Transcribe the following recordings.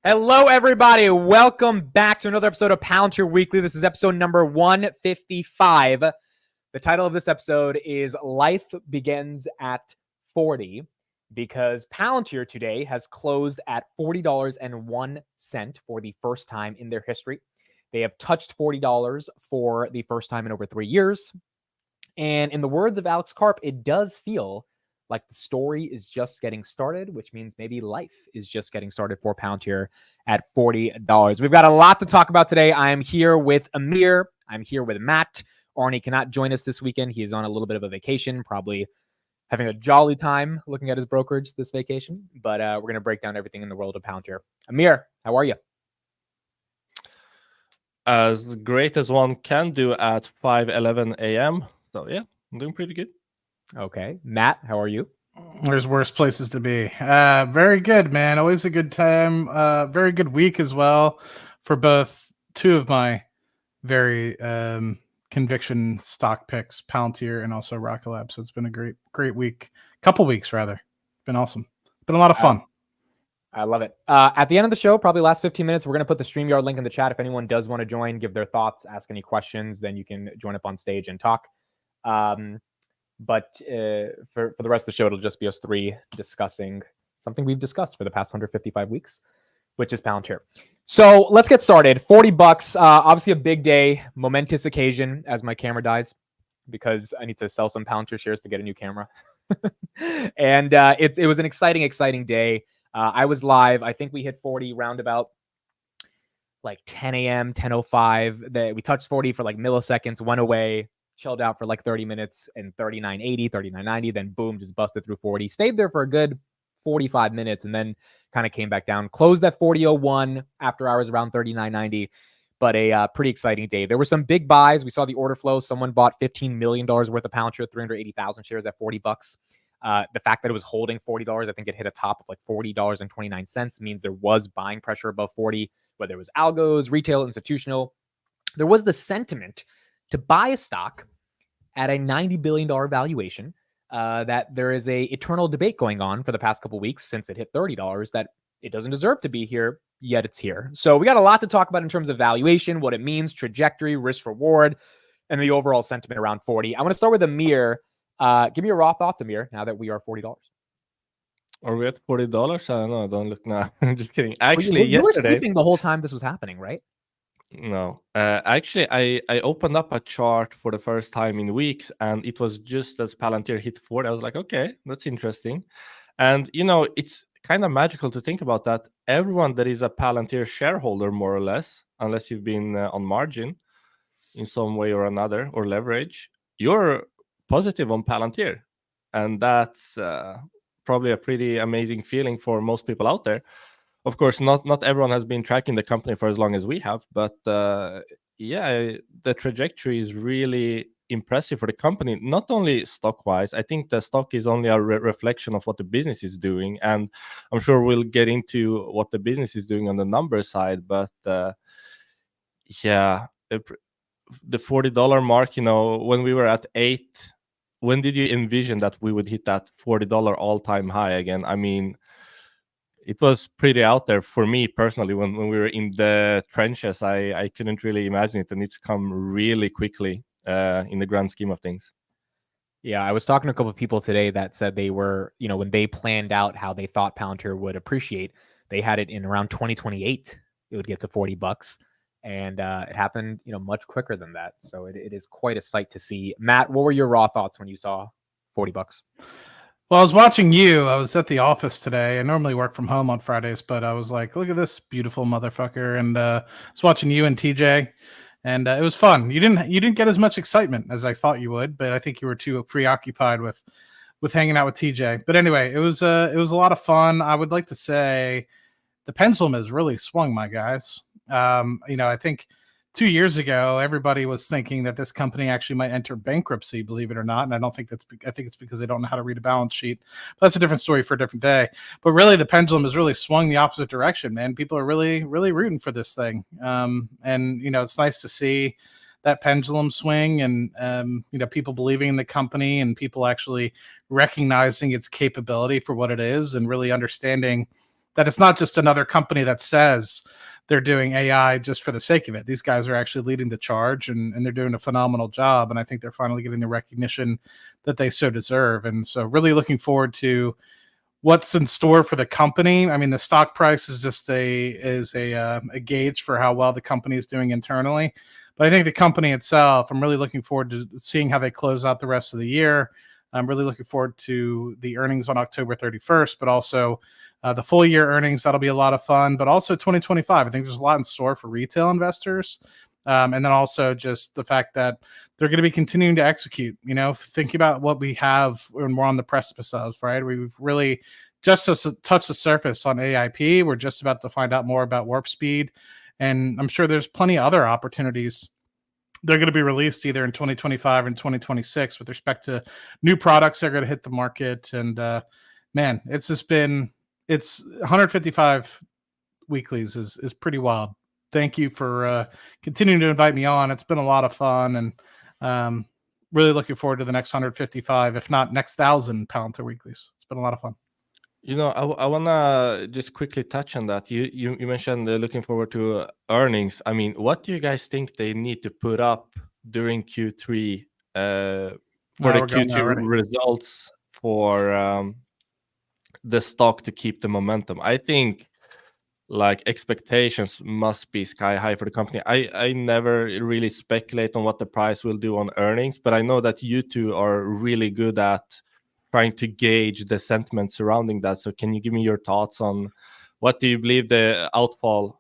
Hello, everybody. Welcome back to another episode of Palantir Weekly. This is episode number 155. The title of this episode is Life Begins at 40 because Palantir today has closed at $40.01 for the first time in their history. They have touched $40 for the first time in over 3 years. And in the words of Alex Karp, it does feel like the story is just getting started, which means maybe life is just getting started for Palantir at $40. We've got a lot to talk about today. I am here with Amir. I'm here with Matt. Arnie cannot join us this weekend. He is on a little bit of a vacation, probably having a jolly time looking at his brokerage this vacation. But we're going to break down everything in the world of Palantir. Amir, how are you? As great as one can do at 5:11 a.m. So yeah, I'm doing pretty good. Okay. Matt, how are you? There's worse places to be. Very good, man. Always a good time. Very good week as well for both two of my very conviction stock picks, Palantir and also Rocket Lab. So it's been a great week. Couple weeks, rather. Been awesome. Been a lot of fun. I love it. At the end of the show, probably last 15 minutes, we're going to put the StreamYard link in the chat. If anyone does want to join, give their thoughts, ask any questions, then you can join up on stage and talk. But for the rest of the show, it'll just be us three discussing something we've discussed for the past 155 weeks, which is Palantir. So let's get started. $40, obviously a big day, momentous occasion as my camera dies because I need to sell some Palantir shares to get a new camera. And it was an exciting day. I was live. I think we hit 40 roundabout like 10 a.m., 10:05. We touched 40 for like milliseconds, went away, chilled out for like 30 minutes and 39.80, 39.90, then boom, just busted through 40. Stayed there for a good 45 minutes and then kind of came back down. Closed at 40.01 after hours around 39.90, but a pretty exciting day. There were some big buys. We saw the order flow. Someone bought $15 million worth of Palantir, 380,000 shares at $40. The fact that it was holding $40, I think it hit a top of like $40.29 means there was buying pressure above 40, whether it was algos, retail, institutional. There was the sentiment to buy a stock at a $90 billion valuation, that there is a eternal debate going on for the past couple of weeks since it hit $30 that it doesn't deserve to be here, yet it's here. So we got a lot to talk about in terms of valuation, what it means, trajectory, risk reward, and the overall sentiment around 40. I want to start with Amir. Give me your raw thoughts, Amir, now that we are $40. Are we at $40? I don't know. Don't look now. I'm just kidding. Actually, you were yesterday, sleeping the whole time this was happening, right? No. Actually, I opened up a chart for the first time in weeks, and it was just as Palantir hit 40. I was like, okay, that's interesting. And, it's kind of magical to think about that. Everyone that is a Palantir shareholder, more or less, unless you've been on margin in some way or another, or leverage, you're positive on Palantir. And that's probably a pretty amazing feeling for most people out there. Of course, not everyone has been tracking the company for as long as we have, but the trajectory is really impressive for the company, not only stock-wise. I think the stock is only a reflection of what the business is doing, and I'm sure we'll get into what the business is doing on the number side, but the $40 mark, when we were at 8, when did you envision that we would hit that $40 all-time high again? I mean, it was pretty out there for me personally when we were in the trenches. I couldn't really imagine it, and it's come really quickly in the grand scheme of things. Yeah, I was talking to a couple of people today that said they were, when they planned out how they thought Palantir would appreciate, they had it in around 2028. It would get to $40, and it happened, much quicker than that. So it is quite a sight to see. Matt, what were your raw thoughts when you saw $40? Well, I was watching you. I was at the office today. I normally work from home on Fridays, but I was like, look at this beautiful motherfucker. And I was watching you and TJ, and it was fun. You didn't get as much excitement as I thought you would, but I think you were too preoccupied with hanging out with TJ. But anyway, it was a lot of fun. I would like to say the pendulum has really swung, my guys. I think 2 years ago, everybody was thinking that this company actually might enter bankruptcy, believe it or not. And I think it's because they don't know how to read a balance sheet. But that's a different story for a different day. But really, the pendulum has really swung the opposite direction, man. People are really, really rooting for this thing. And it's nice to see that pendulum swing and, people believing in the company and people actually recognizing its capability for what it is and really understanding that it's not just another company that says they're doing AI just for the sake of it. These guys are actually leading the charge, and they're doing a phenomenal job. And I think they're finally getting the recognition that they so deserve. And so really looking forward to what's in store for the company. I mean, the stock price is just a gauge for how well the company is doing internally. But I think the company itself, I'm really looking forward to seeing how they close out the rest of the year. I'm really looking forward to the earnings on October 31st, but also the full year earnings. That'll be a lot of fun, but also 2025. I think there's a lot in store for retail investors. And then also just the fact that they're going to be continuing to execute, thinking about what we have when we're on the precipice of, right? We've really just touched the surface on AIP. We're just about to find out more about Warp Speed. And I'm sure there's plenty of other opportunities they're going to be released either in 2025 and 2026 with respect to new products that are going to hit the market. And man, it's 155 weeklies is pretty wild. Thank you for continuing to invite me on. It's been a lot of fun, and really looking forward to the next 155, if not next 1,000 Palantir weeklies. It's been a lot of fun. I want to just quickly touch on that. You mentioned looking forward to earnings. I mean, what do you guys think they need to put up during Q3 for the Q2 results for the stock to keep the momentum? I think like expectations must be sky high for the company. I never really speculate on what the price will do on earnings, but I know that you two are really good at trying to gauge the sentiment surrounding that. So can you give me your thoughts on what do you believe the outcome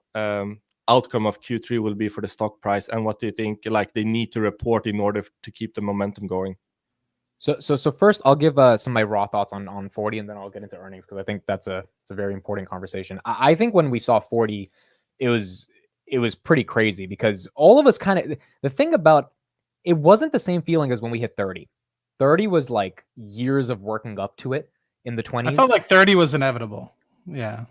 of Q3 will be for the stock price, and what do you think like they need to report in order to keep the momentum going? So first I'll give some of my raw thoughts on 40, and then I'll get into earnings, because I think it's a very important conversation. I think when we saw 40, it was pretty crazy, because all of us the thing about it wasn't the same feeling as when we hit 30. 30 was like years of working up to it in the 20s. I felt like 30 was inevitable. Yeah.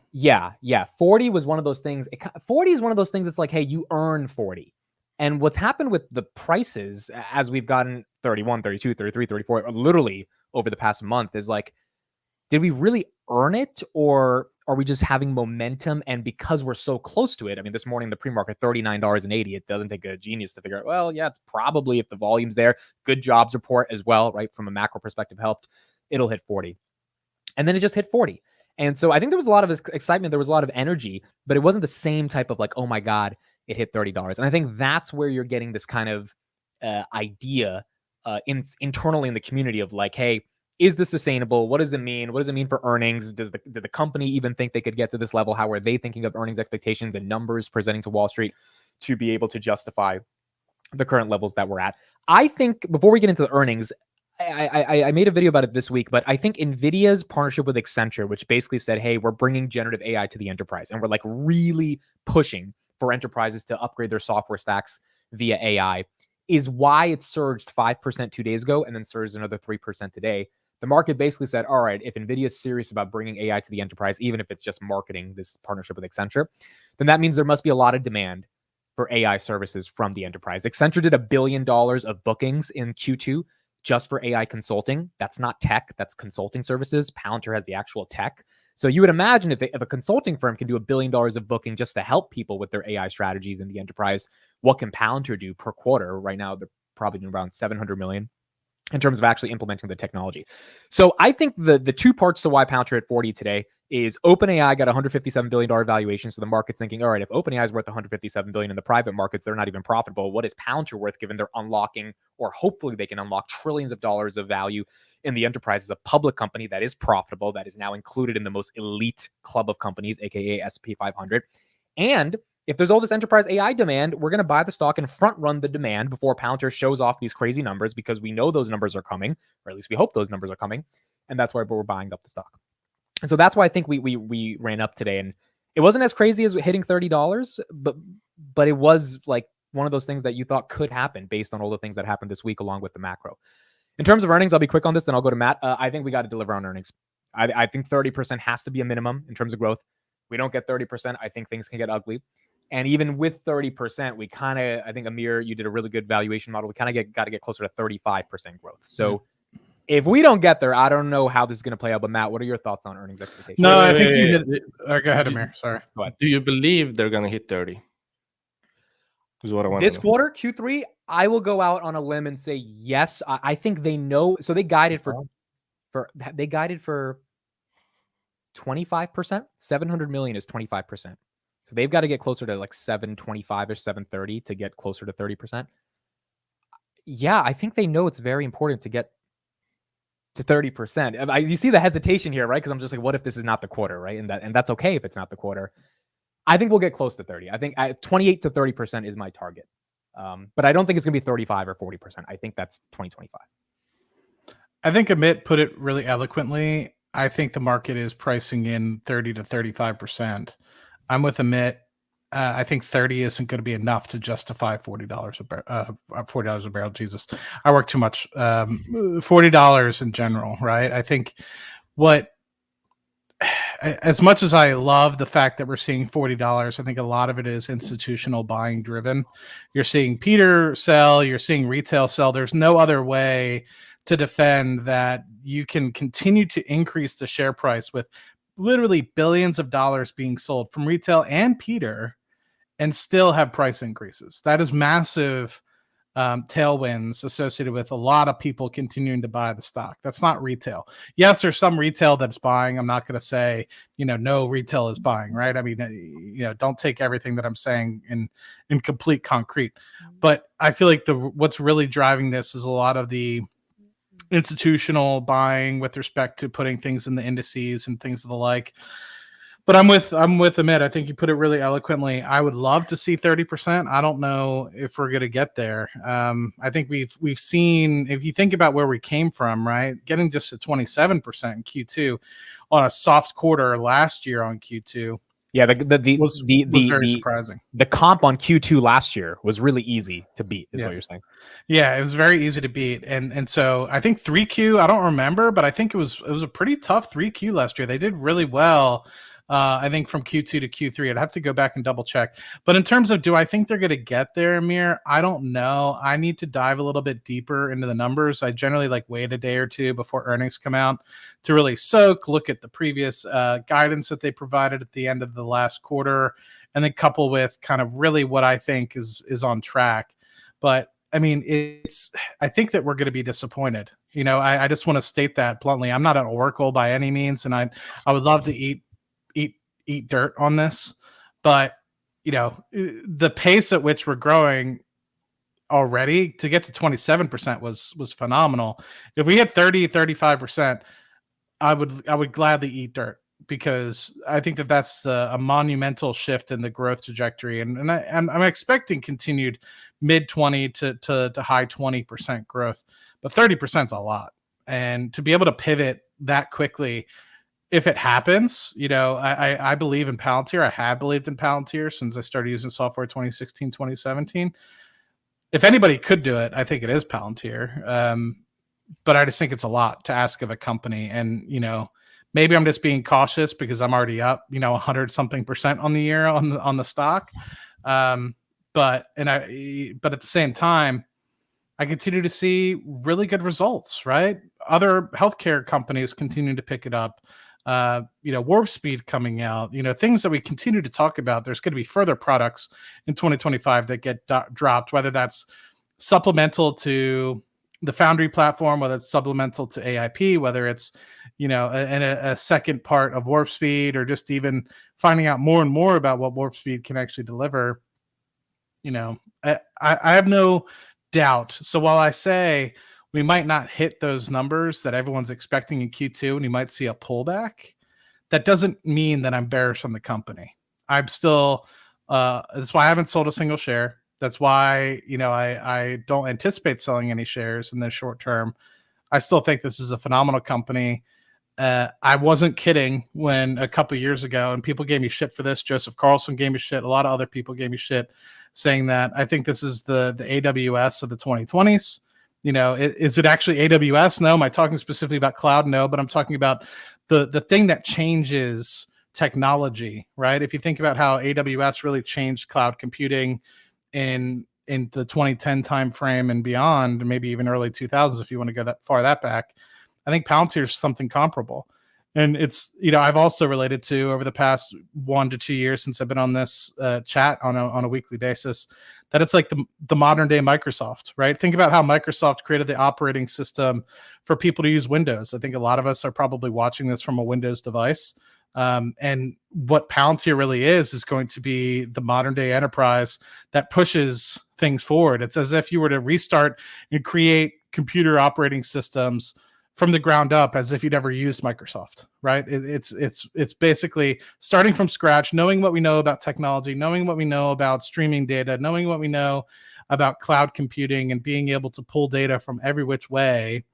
40 was one of those things. 40 is one of those things. It's like, hey, you earn 40. And what's happened with the prices as we've gotten 31, 32, 33, 34, literally over the past month, is like, did we really earn it, or are we just having momentum? And because we're so close to it, I mean, this morning, the pre-market, $39.80, it doesn't take a genius to figure out, well, yeah, it's probably, if the volume's there, good jobs report as well, right? From a macro perspective helped, it'll hit 40. And then it just hit 40. And so I think there was a lot of excitement. There was a lot of energy, but it wasn't the same type of like, oh my God, it hit $30. And I think that's where you're getting this kind of idea internally in the community of like, hey, is this sustainable? What does it mean? What does it mean for earnings? Did the company even think they could get to this level? How are they thinking of earnings expectations and numbers presenting to Wall Street to be able to justify the current levels that we're at? I think before we get into the earnings, I made a video about it this week, but I think NVIDIA's partnership with Accenture, which basically said, hey, we're bringing generative AI to the enterprise, and we're like really pushing for enterprises to upgrade their software stacks via AI, is why it surged 5% 2 days ago and then surged another 3% today. The market basically said, all right, if NVIDIA is serious about bringing AI to the enterprise, even if it's just marketing this partnership with Accenture, then that means there must be a lot of demand for AI services from the enterprise. Accenture did $1 billion of bookings in Q2 just for AI consulting. That's not tech, that's consulting services. Palantir has the actual tech. So you would imagine if a consulting firm can do $1 billion of booking just to help people with their AI strategies in the enterprise, what can Palantir do per quarter? Right now, they're probably doing around 700 million in terms of actually implementing the technology. So I think the two parts to why Palantir at 40 today is OpenAI got a $157 billion valuation. So the market's thinking, all right, if OpenAI is worth $157 billion in the private markets, they're not even profitable. What is Palantir worth, given they're unlocking, or hopefully they can unlock, trillions of dollars of value in the enterprise as a public company that is profitable, that is now included in the most elite club of companies, aka S&P 500. And if there's all this enterprise AI demand, we're going to buy the stock and front run the demand before Palantir shows off these crazy numbers, because we know those numbers are coming, or at least we hope those numbers are coming. And that's why we're buying up the stock. And so that's why I think we ran up today. And it wasn't as crazy as hitting $30, but it was like one of those things that you thought could happen based on all the things that happened this week, along with the macro. In terms of earnings, I'll be quick on this, then I'll go to Matt. I think we got to deliver on earnings. I think 30% has to be a minimum in terms of growth. We don't get 30%, I think things can get ugly. And even with 30%, we kind of, I think, Amir, you did a really good valuation model. We kind of got to get closer to 35% growth. So if we don't get there, I don't know how this is going to play out. But Matt, what are your thoughts on earnings expectations? No, Wait, I think wait, you wait. hit it. Go ahead, Amir. Sorry. Go ahead. Do you believe they're gonna hit 30? Is what I want. This quarter, Q3, I will go out on a limb and say yes. I think they know. So they guided for 25%. 700 million is 25%. So they've got to get closer to like 725 or 730 to get closer to 30%. Yeah, I think they know it's very important to get to 30%. You see the hesitation here, right? Because I'm just like, what if this is not the quarter, right? And that's okay if it's not the quarter. I think we'll get close to 30. I think 28 to 30% is my target. But I don't think it's going to be 35 or 40%. I think that's 2025. I think Amit put it really eloquently. I think the market is pricing in 30 to 35%. I'm with Amit. I think 30 isn't going to be enough to justify $40 a barrel. $40 a barrel. Jesus, I work too much. $40 in general, right? I think as much as I love the fact that we're seeing $40, I think a lot of it is institutional buying driven. You're seeing Peter sell, you're seeing retail sell. There's no other way to defend that you can continue to increase the share price with literally billions of dollars being sold from retail and Peter and still have price increases. That is massive tailwinds associated with a lot of people continuing to buy the stock. That's not retail. Yes, there's some retail that's buying. I'm not going to say, no retail is buying, right? I mean, don't take everything that I'm saying in complete concrete. But I feel like what's really driving this is a lot of the institutional buying with respect to putting things in the indices and things of the like. But I'm with Amit. I think you put it really eloquently. I would love to see 30%. I don't know if we're going to get there. I think we've seen, if you think about where we came from, right, getting just to 27% in Q2 on a soft quarter last year on Q2. Yeah, was very surprising. The comp on Q2 last year was really easy to beat, is what you're saying. Yeah, it was very easy to beat, and so I think 3Q. I don't remember, but I think it was a pretty tough 3Q last year. They did really well. I think from Q2 to Q3, I'd have to go back and double check. But in terms of, do I think they're going to get there, Amir? I don't know. I need to dive a little bit deeper into the numbers. I generally wait a day or two before earnings come out to really look at the previous guidance that they provided at the end of the last quarter, and then couple with kind of really what I think is on track. But I mean, I think that we're going to be disappointed. I just want to state that bluntly. I'm not an oracle by any means, and I would love to eat dirt on this, but the pace at which we're growing already to get to 27% was phenomenal. If we hit 30-35%, I would gladly eat dirt, because I think that's a monumental shift in the growth trajectory, and I'm expecting continued mid 20 to high 20% growth, but 30% is a lot, and to be able to pivot that quickly. If it happens, I believe in Palantir. I have believed in Palantir since I started using software 2016, 2017. If anybody could do it, I think it is Palantir. But I just think it's a lot to ask of a company. And, maybe I'm just being cautious because I'm already up, 100-something% on the year on the stock. But at the same time, I continue to see really good results, right? Other healthcare companies continue to pick it up. Warp Speed coming out, things that we continue to talk about. There's going to be further products in 2025 that get dropped, whether that's supplemental to the Foundry platform, whether it's supplemental to AIP, whether it's, a second part of Warp Speed, or just even finding out more and more about what Warp Speed can actually deliver. I have no doubt. So while I say we might not hit those numbers that everyone's expecting in Q2, and you might see a pullback, that doesn't mean that I'm bearish on the company. I'm still, that's why I haven't sold a single share. That's why, I don't anticipate selling any shares in the short term. I still think this is a phenomenal company. I wasn't kidding when a couple years ago, and people gave me shit for this. Joseph Carlson gave me shit. A lot of other people gave me shit, saying that I think this is the AWS of the 2020s. Is it actually AWS? No. Am I talking specifically about cloud? No, but I'm talking about the thing that changes technology, right? If you think about how AWS really changed cloud computing in the 2010 timeframe and beyond, maybe even early 2000s, if you want to go that far back, I think Palantir is something comparable. And it's, I've also related to over the past 1 to 2 years since I've been on this chat on a weekly basis, that it's like the modern day Microsoft, right? Think about how Microsoft created the operating system for people to use Windows. I think a lot of us are probably watching this from a Windows device. And what Palantir really is going to be the modern day enterprise that pushes things forward. It's as if you were to restart and create computer operating systems from the ground up, as if you'd ever used Microsoft, right? It's basically starting from scratch, knowing what we know about technology, knowing what we know about streaming data, knowing what we know about cloud computing, and being able to pull data from every which way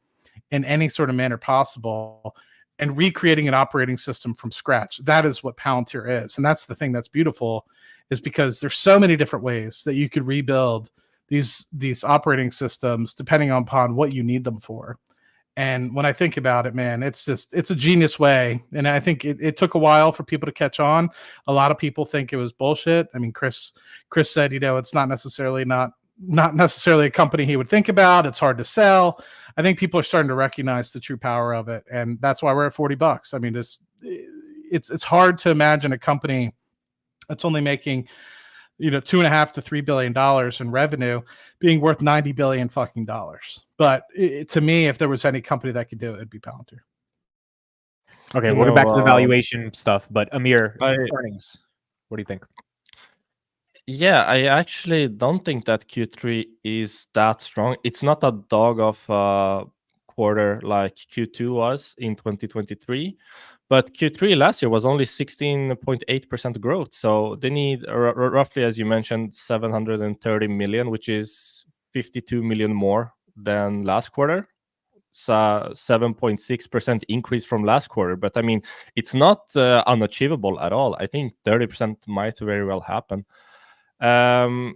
in any sort of manner possible, and recreating an operating system from scratch. That is what Palantir is. And that's the thing that's beautiful, is because there's so many different ways that you could rebuild these operating systems depending upon what you need them for. And when I think about it, man, it's a genius way. And I think it took a while for people to catch on. A lot of people think it was bullshit. I mean, Chris said, it's not necessarily a company he would think about. It's hard to sell. I think people are starting to recognize the true power of it. And that's why we're at $40. I mean, it's hard to imagine a company that's only making, $2.5 to $3 billion in revenue being worth $90 billion fucking dollars. But to me, if there was any company that could do it, it'd be Palantir. Okay, we'll get back to the valuation stuff, but Amir, earnings, what do you think? Yeah, I actually don't think that Q3 is that strong. It's not a dog of quarter like Q2 was in 2023. But Q3 last year was only 16.8% growth. So they need roughly, as you mentioned, 730 million, which is 52 million more than last quarter. So 7.6% increase from last quarter. But I mean, it's not unachievable at all. I think 30% might very well happen. But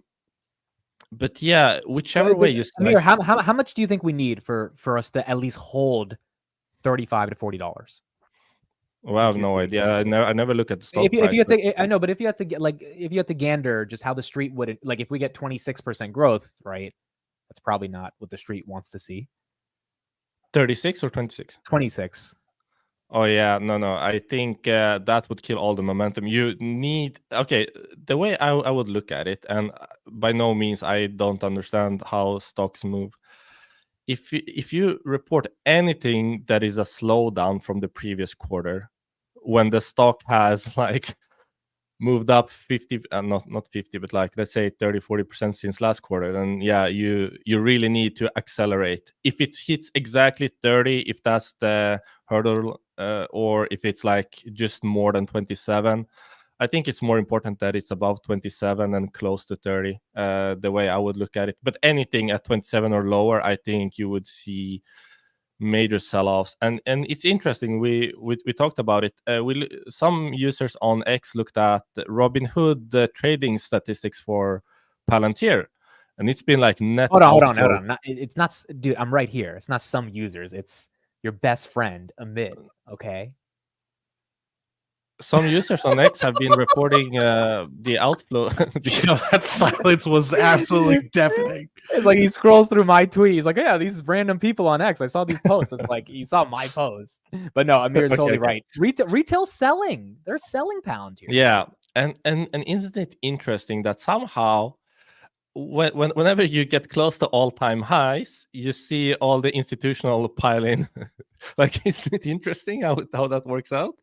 yeah, whichever way you Amir, how much do you think we need for us to at least hold $35 to $40? Well, I have no idea. I never look at the stock price. If you had to, I know, but if you had to gander just how the street would, like, if we get 26% growth, right? That's probably not what the street wants to see. 36 or 26? 26. Oh yeah, no. I think that would kill all the momentum. You need the way I would look at it, and by no means I don't understand how stocks move. If you report anything that is a slowdown from the previous quarter, when the stock has like moved up 50, not 50, but like let's say 30-40% since last quarter, then yeah, you really need to accelerate. If it hits exactly 30, if that's the hurdle, or if it's like just more than 27, I think it's more important that it's above 27 and close to 30, the way I would look at it. But anything at 27 or lower, I think you would see major sell-offs. And it's interesting, we talked about it. Some users on X looked at Robinhood trading statistics for Palantir, and it's been like net. Hold on. It's not, dude. I'm right here. It's not some users. It's your best friend, Amit. Okay. Some users on X have been reporting the outflow. That silence was absolutely deafening. It's like he scrolls through my tweet. He's like, yeah, these random people on X. I saw these posts. It's like, you saw my post. But no, Amir's totally right. Retail selling. They're selling Palantir. Yeah. And isn't it interesting that somehow whenever you get close to all-time highs, you see all the institutional pile in. Like, isn't it interesting how that works out?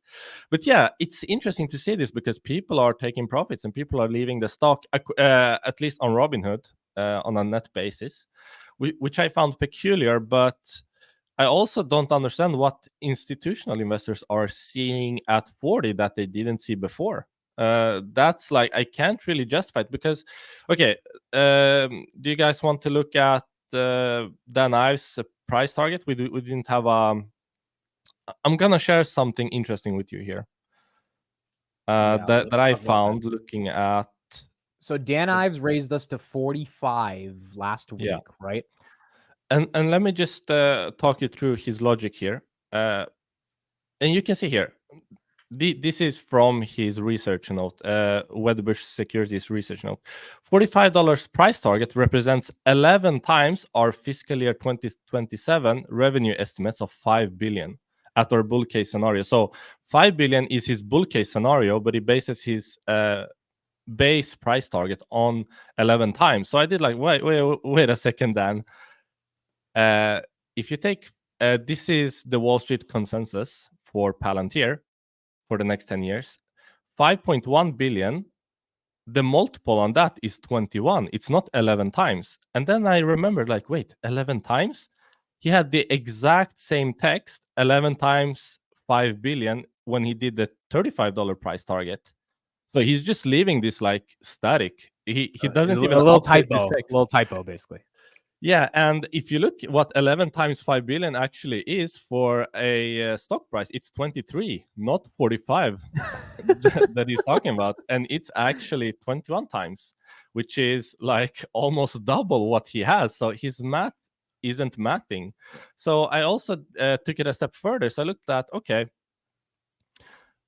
But yeah, it's interesting to see this because people are taking profits and people are leaving the stock, at least on Robinhood, on a net basis, which I found peculiar. But I also don't understand what institutional investors are seeing at 40 that they didn't see before. That's like, I can't really justify it because, okay, do you guys want to look at Dan Ives' price target? We didn't have I'm gonna share something interesting with you here that I found looking at. So Dan Ives raised us to 45 last week, right? And let me just talk you through his logic here. And you can see here, this is from his research note, Wedbush Securities research note. $45 price target represents 11 times our fiscal year 2027 revenue estimates of $5 billion at our bull case scenario. So $5 billion is his bull case scenario, but he bases his base price target on 11 times. So I did like, wait a second, Dan. If you take this is the Wall Street consensus for Palantir for the next 10 years, 5.1 billion, the multiple on that is 21. It's not 11 times. And then I remembered, like, wait, 11 times? He had the exact same text, 11 times 5 billion, when he did the $35 price target. So he's just leaving this like static. He doesn't even a little update this typo, text. little typo, basically. Yeah, and if you look at what 11 times 5 billion actually is for a stock price, it's 23, not 45 that he's talking about. And it's actually 21 times, which is like almost double what he has. So his math isn't mathing. So I also took it a step further. So I looked at, okay,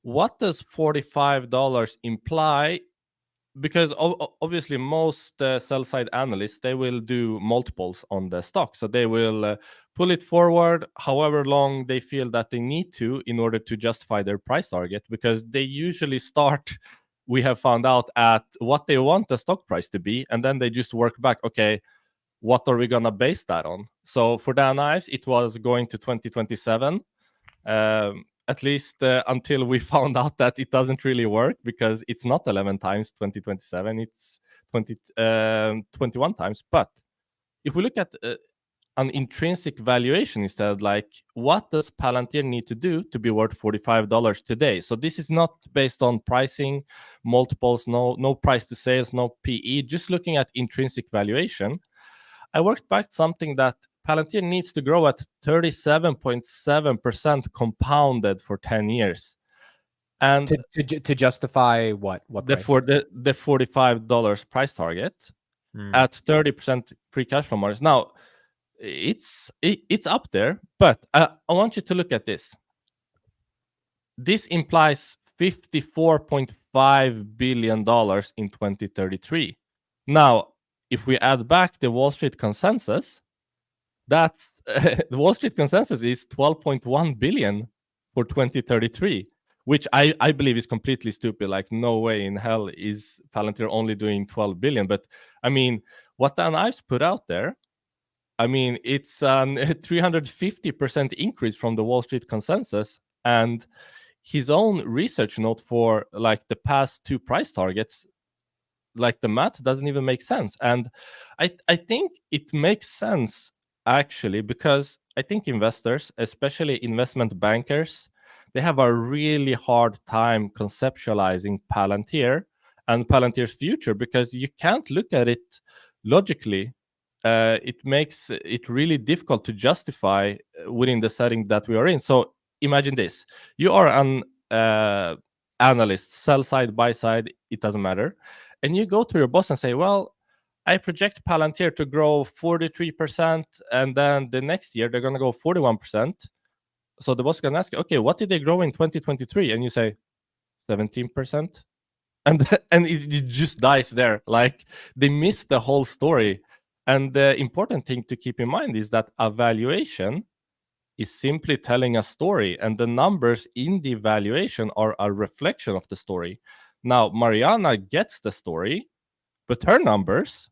what does $45 imply? Because obviously most sell-side analysts, they will do multiples on the stock. So they will pull it forward however long they feel that they need to in order to justify their price target, because they usually start, we have found out, at what they want the stock price to be, and then they just work back, okay, what are we going to base that on? So for Dan Ives, it was going to 2027. At least until we found out that it doesn't really work, because it's not 11 times 2027, it's 21 times. But if we look at an intrinsic valuation instead, like what does Palantir need to do to be worth $45 today? So this is not based on pricing, multiples, no price to sales, no PE, just looking at intrinsic valuation. I worked back something that Palantir needs to grow at 37.7% compounded for 10 years. And to justify what price? The $45 price target at 30% free cash flow margins. Now, it's up there, but I want you to look at this. This implies $54.5 billion in 2033. Now, if we add back the Wall Street consensus, that's the Wall Street consensus is 12.1 billion for 2033, which I believe is completely stupid. Like, no way in hell is Palantir only doing 12 billion. But I mean, what Dan Ives put out there, I mean, it's a 350% increase from the Wall Street consensus, and his own research note for like the past two price targets, like the math doesn't even make sense. And I think it makes sense actually, because I think investors, especially investment bankers, they have a really hard time conceptualizing Palantir and Palantir's future, because you can't look at it logically. It makes it really difficult to justify within the setting that we are in. So imagine this: you are an analyst, sell side, buy side, it doesn't matter, and you go to your boss and say, well, I project Palantir to grow 43%, and then the next year they're going to go 41%. So the boss can ask, okay, what did they grow in 2023? And you say 17%. And it just dies there. Like, they miss the whole story. And the important thing to keep in mind is that a valuation is simply telling a story, and the numbers in the valuation are a reflection of the story. Now, Mariana gets the story, but her numbers,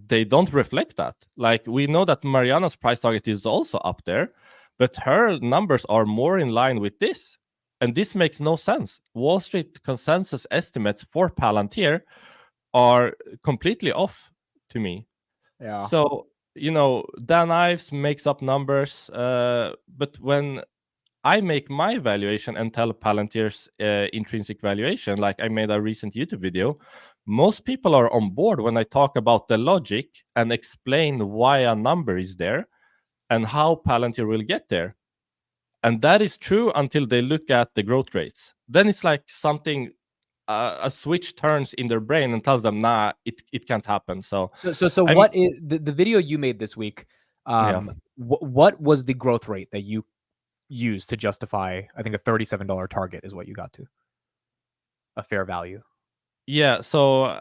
they don't reflect that. Like, we know that Mariana's price target is also up there, but her numbers are more in line with this. And this makes no sense. Wall Street consensus estimates for Palantir are completely off to me. Yeah. So, Dan Ives makes up numbers, but when I make my valuation and tell Palantir's intrinsic valuation, like I made a recent YouTube video, most people are on board when I talk about the logic and explain why a number is there and how Palantir will get there. And that is true until they look at the growth rates. Then it's like something, a switch turns in their brain and tells them, nah, it can't happen. So what is the video you made this week? Yeah. What was the growth rate that you use to justify, I think, a $37 target is what you got to. A fair value. Yeah, so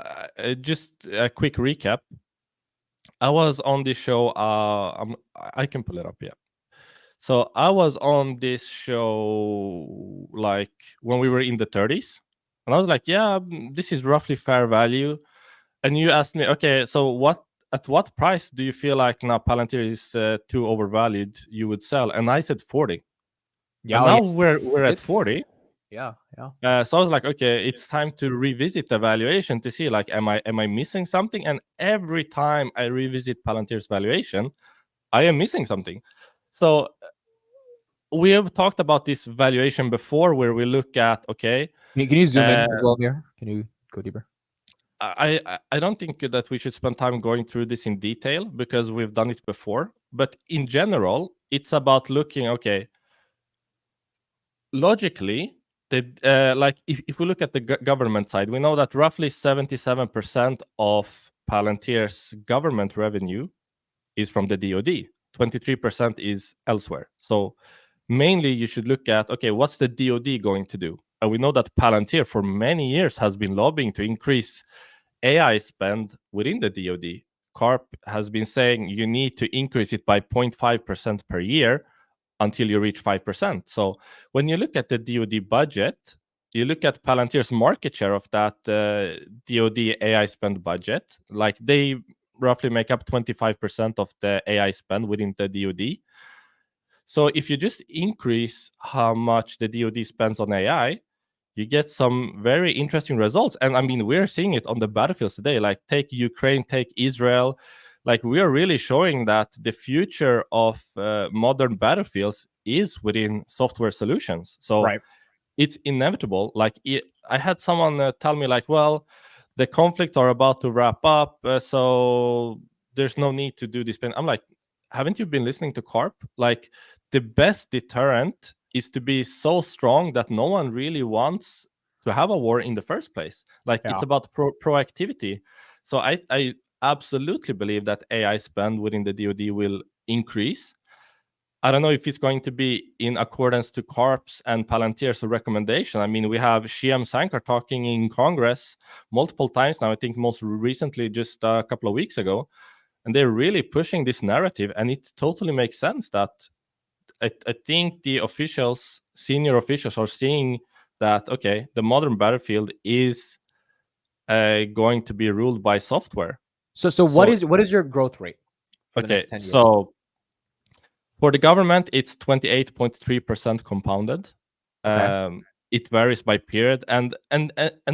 just a quick recap. I was on this show. I can pull it up. Yeah. So I was on this show like when we were in the 30s, and I was like, "Yeah, this is roughly fair value." And you asked me, "Okay, so at what price do you feel like now Palantir is too overvalued? You would sell?" And I said 40. Yeah. And now we're at It's- 40. Yeah. So I was like, okay, it's time to revisit the valuation to see, like, am I missing something? And every time I revisit Palantir's valuation, I am missing something. So we have talked about this valuation before, where we look at, okay, Can you zoom in as well here? Can you go deeper? I don't think that we should spend time going through this in detail because we've done it before. But in general, it's about looking, okay, logically, like if we look at the government side, we know that roughly 77% of Palantir's government revenue is from the DoD. 23% is elsewhere. So mainly you should look at, okay, what's the DoD going to do? And we know that Palantir for many years has been lobbying to increase AI spend within the DoD. CARP has been saying you need to increase it by 0.5% per year until you reach 5%. So when you look at the DoD budget, you look at Palantir's market share of that DoD AI spend budget, like they roughly make up 25% of the AI spend within the DoD. So if you just increase how much the DoD spends on AI, you get some very interesting results. And I mean, we're seeing it on the battlefields today. Like take Ukraine, take Israel. Like we are really showing that the future of modern battlefields is within software solutions. So it's inevitable. Like I had someone tell me like, well, the conflicts are about to wrap up, so there's no need to do this. I'm like, haven't you been listening to CARP? Like the best deterrent is to be so strong that no one really wants to have a war in the first place. Like it's about proactivity. So I absolutely believe that AI spend within the DoD will increase. I don't know if it's going to be in accordance to CARP's and Palantir's recommendation. I mean, we have Shyam Sankar talking in Congress multiple times now. I think most recently just a couple of weeks ago. And they're really pushing this narrative. And it totally makes sense that I think the officials, senior officials, are seeing that, okay, the modern battlefield is going to be ruled by software. So what is your growth rate for the next 10 years? So for the government, it's 28.3% compounded. Okay. It varies by period, and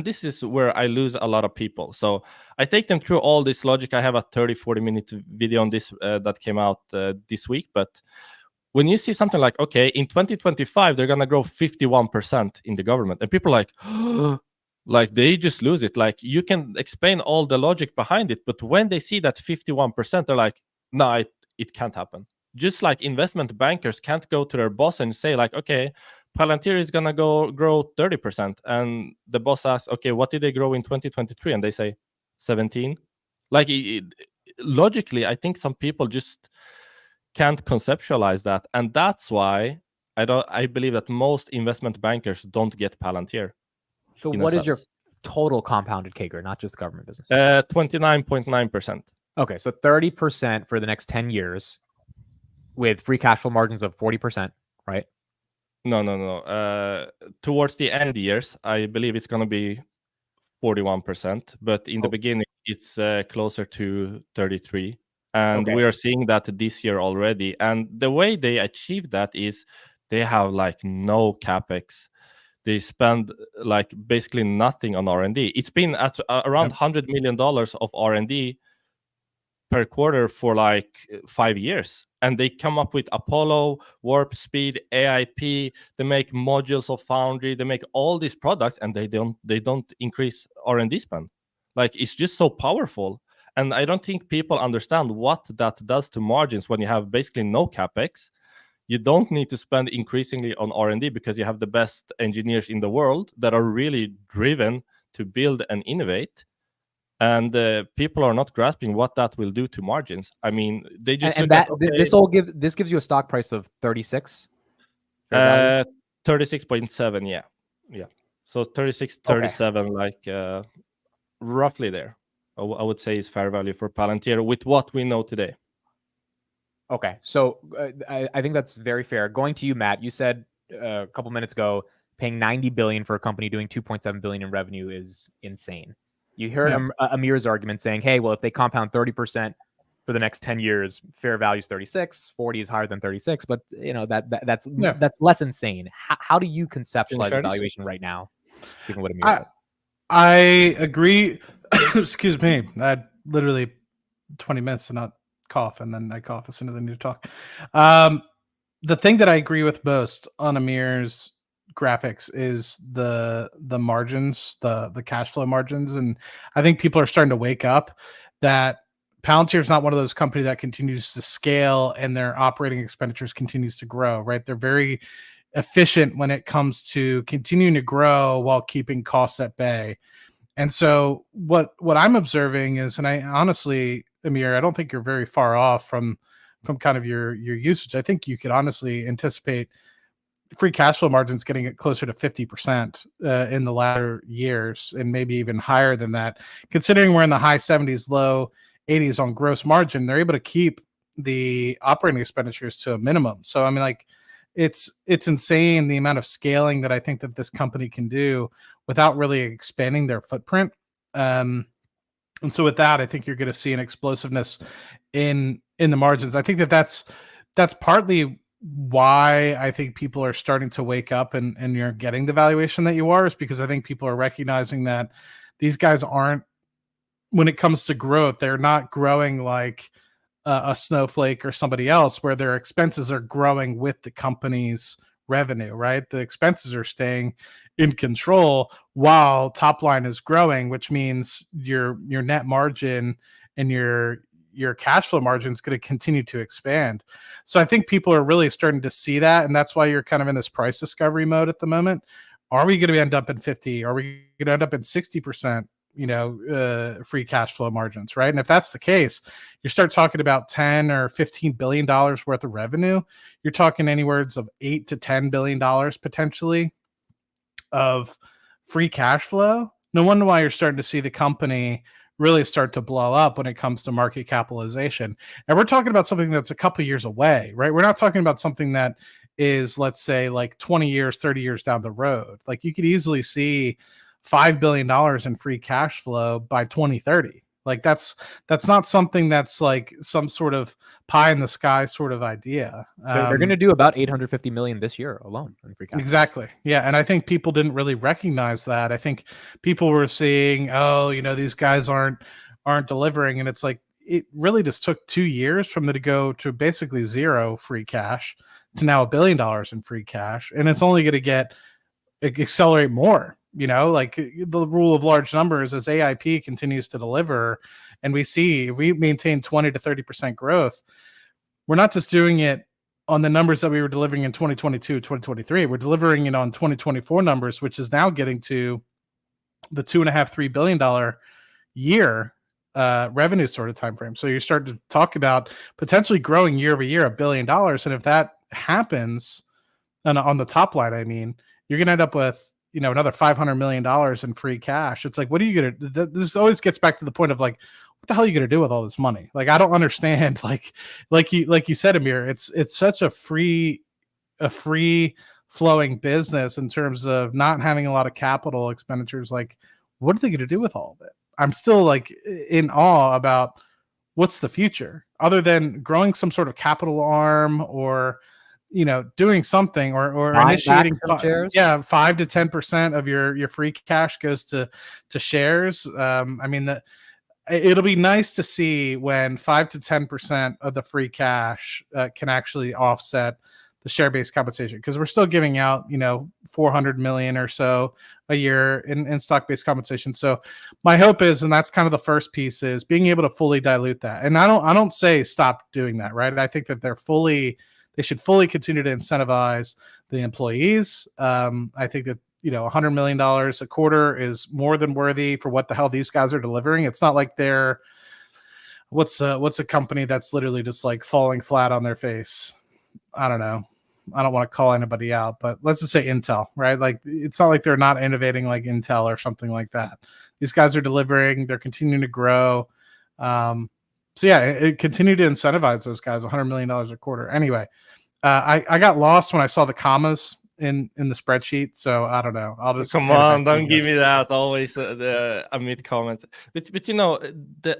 this is where I lose a lot of people. So I take them through all this logic. I have a 30-40 minute video on this that came out this week. But when you see something like, okay, in 2025 they're gonna grow 51% in the government, and people are like, like they just lose it. Like you can explain all the logic behind it, but when they see that 51%, they're like, no, it can't happen. Just like investment bankers can't go to their boss and say like, okay, Palantir is gonna grow 30%, and the boss asks, okay, what did they grow in 2023? And they say 17. Like logically, I think some people just can't conceptualize that, and that's why I believe that most investment bankers don't get Palantir. So what is your total compounded CAGR, not just government business? 29.9%. Okay, so 30% for the next 10 years with free cash flow margins of 40%, right? No. Towards the end years, I believe it's going to be 41%, but in the beginning, it's closer to 33%. And we are seeing that this year already. And the way they achieve that is they have like no capex. They spend like basically nothing on R&D. It's been at around $100 million of R&D per quarter for like 5 years. And they come up with Apollo, Warp Speed, AIP. They make modules of Foundry. They make all these products, and they don't increase R&D spend. Like it's just so powerful. And I don't think people understand what that does to margins when you have basically no capex. You don't need to spend increasingly on R&D because you have the best engineers in the world that are really driven to build and innovate. And people are not grasping what that will do to margins. I mean, they just this gives you a stock price of 36. Fair value? 36.7, yeah. So 36, 37, like roughly there. I would say is fair value for Palantir with what we know today. Okay, so I think that's very fair. Going to you, Matt, you said a couple minutes ago, paying $90 billion for a company doing $2.7 billion in revenue is insane. You heard Amir's argument saying, hey, well, if they compound 30% for the next 10 years, fair value is 36, 40 is higher than 36, but that's less insane. How do you conceptualize the valuation right now? Given what Amir said? I agree. Excuse me. I had literally 20 minutes to not cough, and then I cough as soon as I need to talk. The thing that I agree with most on Amir's graphics is the margins, the cash flow margins, and I think people are starting to wake up that Palantir is not one of those companies that continues to scale and their operating expenditures continues to grow, right? They're very efficient when it comes to continuing to grow while keeping costs at bay. And so what I'm observing is, and I honestly, Amir, I don't think you're very far off from kind of your usage. I think you could honestly anticipate free cash flow margins getting it closer to 50% in the latter years, and maybe even higher than that. Considering we're in the high 70s, low 80s on gross margin, they're able to keep the operating expenditures to a minimum. So I mean, like, it's insane the amount of scaling that I think that this company can do without really expanding their footprint. And so with that, I think you're going to see an explosiveness in the margins. I think that's partly why I think people are starting to wake up and you're getting the valuation that you are, is because I think people are recognizing that these guys aren't, when it comes to growth, they're not growing like a Snowflake or somebody else, where their expenses are growing with the company's revenue, right? The expenses are staying in control while top line is growing, which means your net margin and your cash flow margin is going to continue to expand. So I think people are really starting to see that, and that's why you're kind of in this price discovery mode at the moment. Are we going to end up in 50? Are we going to end up in 60%? Free cash flow margins, right? And if that's the case, you start talking about 10 or $15 billion worth of revenue. You're talking anywhere of $8 to $10 billion potentially of free cash flow. No wonder why you're starting to see the company really start to blow up when it comes to market capitalization. And we're talking about something that's a couple years away, right? We're not talking about something that is, let's say, like 20 years, 30 years down the road. Like, you could easily see $5 billion in free cash flow by 2030. Like, that's not something that's like some sort of pie in the sky sort of idea. They're going to do about 850 million this year alone in free cash flow. Exactly. Yeah. And I think people didn't really recognize that. I think people were seeing, these guys aren't delivering. And it's like, it really just took 2 years from them to go to basically zero free cash to now $1 billion in free cash. And it's only going to accelerate more. Like the rule of large numbers, as AIP continues to deliver, and we see if we maintain 20 to 30% growth, we're not just doing it on the numbers that we were delivering in 2022, 2023. We're delivering it on 2024 numbers, which is now getting to the $2.5-3 billion year revenue sort of time frame. So you start to talk about potentially growing year over year $1 billion, and if that happens on the top line, I mean, you're going to end up with another $500 million in free cash. It's like, what are you going to, this always gets back to the point of like, what the hell are you going to do with all this money? Like, I don't understand. Like you said, Amir, it's such a free flowing business in terms of not having a lot of capital expenditures. Like, what are they going to do with all of it? I'm still like in awe about what's the future other than growing some sort of capital arm or, doing something or initiating 5 to 10% of your free cash goes to shares. I mean, it'll be nice to see when 5 to 10% of the free cash can actually offset the share-based compensation, because we're still giving out, 400 million or so a year in stock-based compensation. So my hope is, and that's kind of the first piece, is being able to fully dilute that. And I don't say stop doing that, right? I think that they should fully continue to incentivize the employees. I think that, $100 million a quarter is more than worthy for what the hell these guys are delivering. It's not like they're, what's a company that's literally just like falling flat on their face? I don't know. I don't want to call anybody out, but let's just say Intel, right? Like, it's not like they're not innovating like Intel or something like that. These guys are delivering, they're continuing to grow. So yeah, it continued to incentivize those guys $100 million a quarter. Anyway, I got lost when I saw the commas in the spreadsheet, so I don't know. I'll just Come hand it back on, to you don't give guys. me that. Always the amid comments. But you know, the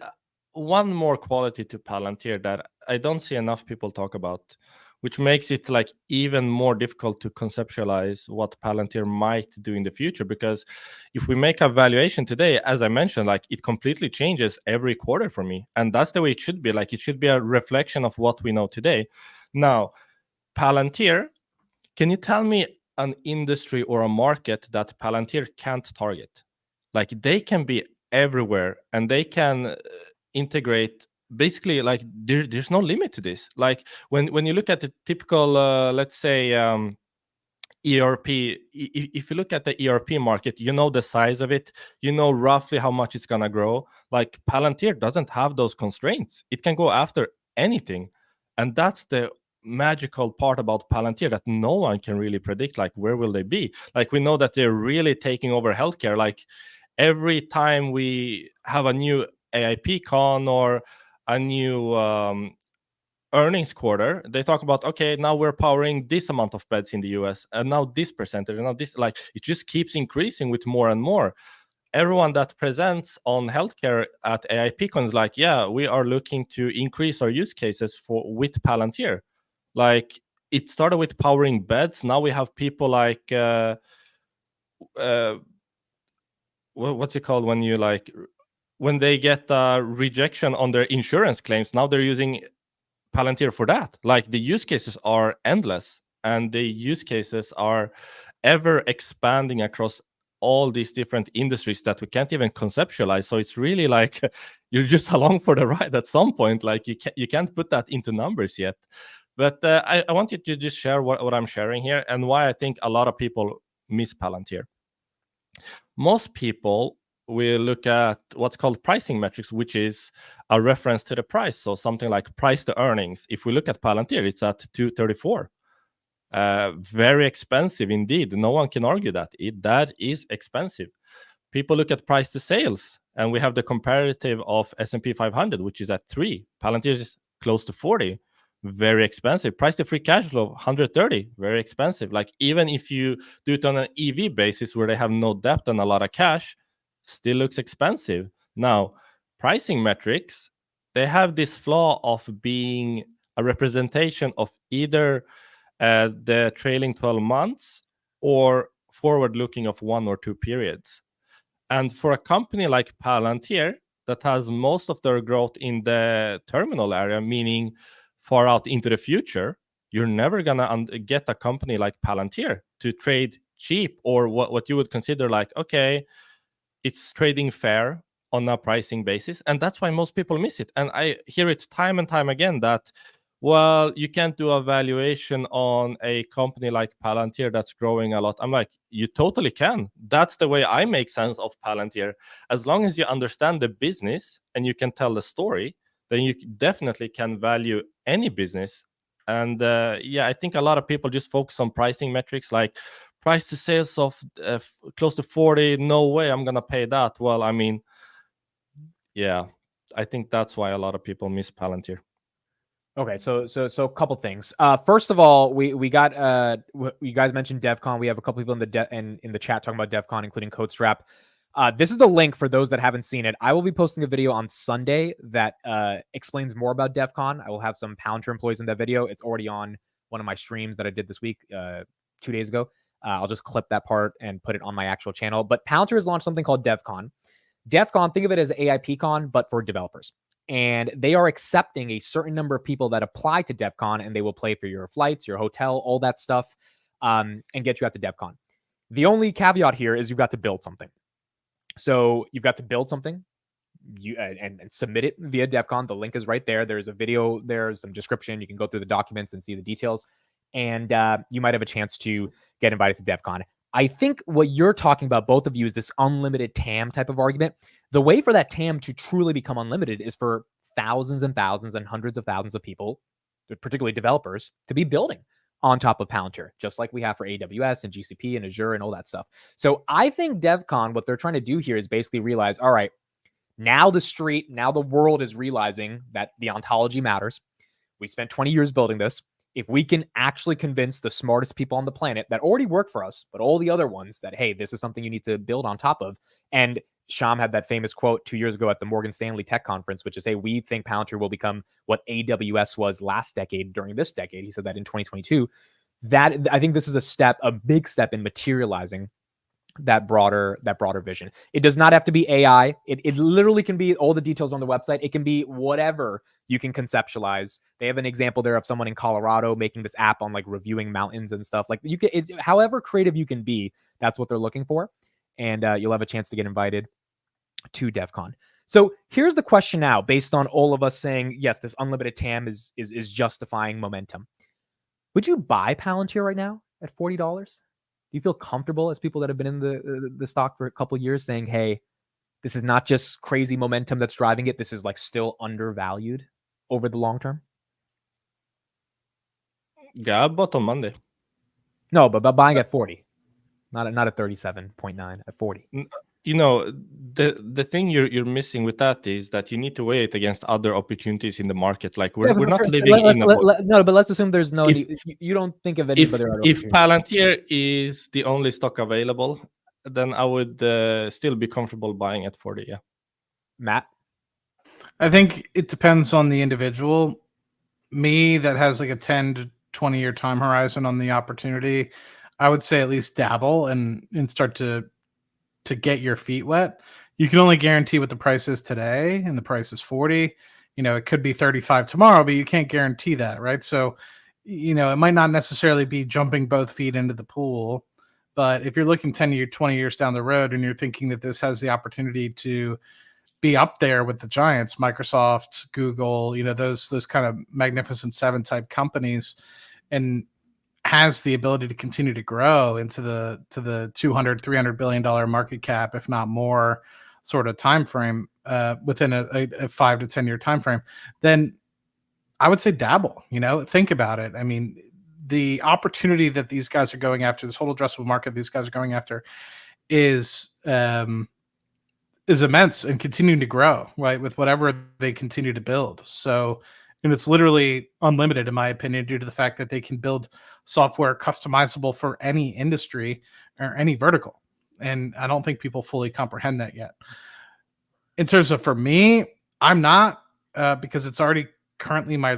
one more quality to Palantir that I don't see enough people talk about, which makes it like even more difficult to conceptualize what Palantir might do in the future. Because if we make a valuation today, as I mentioned, like it completely changes every quarter for me, and that's the way it should be. Like it should be a reflection of what we know today. Now, Palantir, can you tell me an industry or a market that Palantir can't target? Like they can be everywhere and they can integrate basically like there's no limit to this. Like when you look at the typical let's say ERP, if you look at the ERP market, you know the size of it, you know roughly how much it's gonna grow. Like Palantir doesn't have those constraints. It can go after anything. And that's the magical part about Palantir, that no one can really predict like where will they be. Like we know that they're really taking over healthcare. Like every time we have a new AIP con or a new earnings quarter, they talk about, okay, now we're powering this amount of beds in the US, and now this percentage, and now this, like it just keeps increasing with more and more. Everyone that presents on healthcare at AIPCon is like, yeah, we are looking to increase our use cases with Palantir. Like it started with powering beds. Now we have people like what's it called when you like when they get rejection on their insurance claims. Now they're using Palantir for that. Like the use cases are endless, and the use cases are ever expanding across all these different industries that we can't even conceptualize. So it's really like you're just along for the ride at some point. Like you can't put that into numbers yet. But I want you to just share what I'm sharing here and why I think a lot of people miss Palantir. Most people will look at what's called pricing metrics, which is a reference to the price. So something like price to earnings. If we look at Palantir, it's at 234. Very expensive indeed. No one can argue that. That is expensive. People look at price to sales, and we have the comparative of S&P 500, which is at 3. Palantir is close to 40. Very expensive. Price to free cash flow, 130. Very expensive. Like even if you do it on an EV basis where they have no debt and a lot of cash, still looks expensive. Now, pricing metrics, they have this flaw of being a representation of either the trailing 12 months or forward looking of 1 or 2 periods. And for a company like Palantir that has most of their growth in the terminal area, meaning far out into the future, you're never gonna get a company like Palantir to trade cheap, or what you would consider like, okay, it's trading fair on a pricing basis. And that's why most people miss it. And I hear it time and time again that, well, you can't do a valuation on a company like Palantir that's growing a lot. I'm like, you totally can. That's the way I make sense of Palantir. As long as you understand the business and you can tell the story, then you definitely can value any business. And I think a lot of people just focus on pricing metrics like price to sales of close to 40. No way I'm going to pay that. Well, I mean, yeah, I think that's why a lot of people miss Palantir. Okay, so a couple things. First of all, we got you guys mentioned DevCon. We have a couple people in the chat talking about DevCon, including CodeStrap. This is the link for those that haven't seen it. I will be posting a video on Sunday that explains more about DevCon. I will have some Palantir employees in that video. It's already on one of my streams that I did this week, 2 days ago. I'll just clip that part and put it on my actual channel. But Palantir has launched something called DevCon. DevCon, think of it as AIPCon, but for developers. And they are accepting a certain number of people that apply to DevCon, and they will pay for your flights, your hotel, all that stuff, and get you out to DevCon. The only caveat here is you've got to build something. So you've got to build something and submit it via DevCon. The link is right there. There's a video there, some description. You can go through the documents and see the details. And you might have a chance to get invited to DevCon. I think what you're talking about, both of you, is this unlimited TAM type of argument. The way for that TAM to truly become unlimited is for thousands and thousands and hundreds of thousands of people, particularly developers, to be building. on top of Palantir, just like we have for AWS and GCP and Azure and all that stuff. So I think DevCon, what they're trying to do here is basically realize, all right, now the world is realizing that the ontology matters. We spent 20 years building this. If we can actually convince the smartest people on the planet that already work for us, but all the other ones that, hey, this is something you need to build on top of. And Sham had that famous quote 2 years ago at the Morgan Stanley Tech Conference, which is, hey, we think Palantir will become what AWS was last decade during this decade. He said that in 2022. That, I think this is a big step in materializing that broader vision. It does not have to be AI. It literally can be all the details on the website. It can be whatever you can conceptualize. They have an example there of someone in Colorado making this app on like reviewing mountains and stuff. Like you can, however creative you can be, that's what they're looking for. And you'll have a chance to get invited to DevCon. So here's the question now, based on all of us saying, yes, this unlimited TAM is justifying momentum. Would you buy Palantir right now at $40? Do you feel comfortable as people that have been in the stock for a couple of years saying, hey, this is not just crazy momentum that's driving it. This is like still undervalued over the long term? Yeah, I bought on Monday. No, but buying at 40, not at 37.9, at 40. You know, the thing you're missing with that is that you need to weigh it against other opportunities in the market. Like we're not living in a... No, but let's assume there's no... you don't think of any other... If Palantir is the only stock available, then I would still be comfortable buying at 40, yeah. Matt? I think it depends on the individual. Me, that has like a 10 to 20-year time horizon on the opportunity, I would say at least dabble and start to get your feet wet. You can only guarantee what the price is today, and the price is 40. You know, it could be 35 tomorrow, but you can't guarantee that, right? So, you know, it might not necessarily be jumping both feet into the pool, but if you're looking 10 20 years down the road and you're thinking that this has the opportunity to be up there with the giants, Microsoft, Google, you know, those kind of Magnificent Seven type companies, and has the ability to continue to grow into the $200-300 billion market cap, if not more, sort of time frame within a 5 to 10 year time frame, then I would say dabble. You know, think about it. I mean, the opportunity that these guys are going after, the total addressable market these guys are going after, is immense and continuing to grow, right, with whatever they continue to build. So, and it's literally unlimited, in my opinion, due to the fact that they can build software customizable for any industry or any vertical. And I don't think people fully comprehend that yet. In terms of, for me, I'm not, because it's already currently my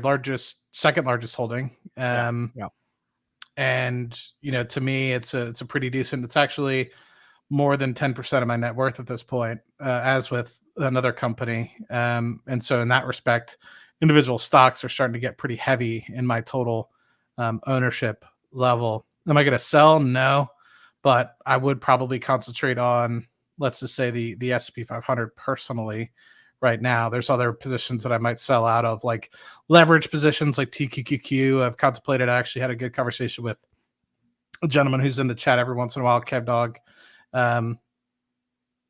second largest holding. Yeah. And, you know, to me, it's a pretty decent, it's actually more than 10% of my net worth at this point, as with another company. And so in that respect, individual stocks are starting to get pretty heavy in my total ownership level. Am I going to sell? No, but I would probably concentrate on, let's just say, the S&P 500 personally right now. There's other positions that I might sell out of, like leverage positions like TQQQ. I've contemplated. I actually had a good conversation with a gentleman who's in the chat every once in a while, Kev Dog.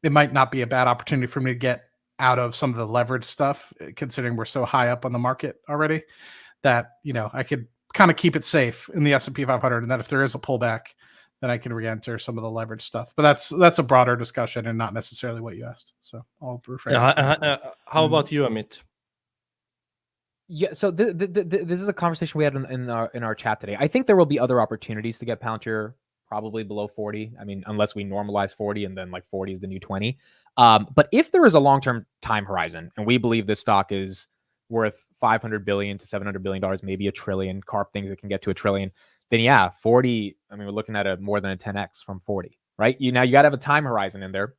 It might not be a bad opportunity for me to get out of some of the leverage stuff, considering we're so high up on the market already, that, you know, I could kind of keep it safe in the S&P 500, and that if there is a pullback, then I can re-enter some of the leverage stuff. But that's a broader discussion and not necessarily what you asked. So I'll refrain. How about you, Amit? Yeah, so this is a conversation we had in our chat today. I think there will be other opportunities to get Palantir probably below 40. I mean, unless we normalize 40 and then like 40 is the new 20. But if there is a long-term time horizon and we believe this stock is worth $500 billion to $700 billion, maybe $1 trillion, carp things that can get to $1 trillion, then yeah, 40, I mean, we're looking at more than a 10x from 40, right? Now you got to have a time horizon in there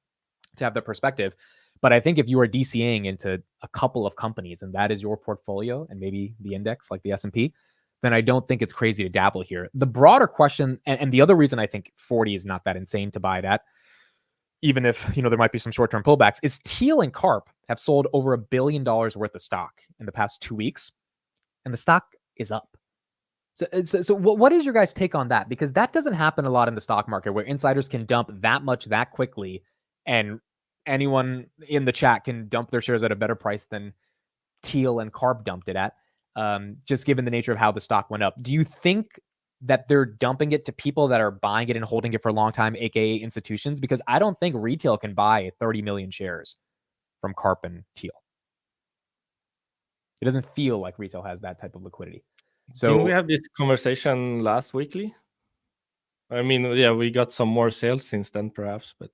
to have the perspective. But I think if you are DCAing into a couple of companies and that is your portfolio and maybe the index like the S&P, then I don't think it's crazy to dabble here. The broader question, and the other reason I think 40 is not that insane to buy it at, even if, you know, there might be some short-term pullbacks, is Teal and Carp have sold over $1 billion worth of stock in the past 2 weeks, and the stock is up. So what is your guys' take on that? Because that doesn't happen a lot in the stock market, where insiders can dump that much that quickly, and anyone in the chat can dump their shares at a better price than Teal and Carp dumped it at. Just given the nature of how the stock went up. Do you think that they're dumping it to people that are buying it and holding it for a long time, aka institutions, because I don't think retail can buy 30 million shares from Carp and Teal. It doesn't feel like retail has that type of liquidity. So didn't we have this conversation last weekly? I mean, yeah, we got some more sales since then, perhaps, but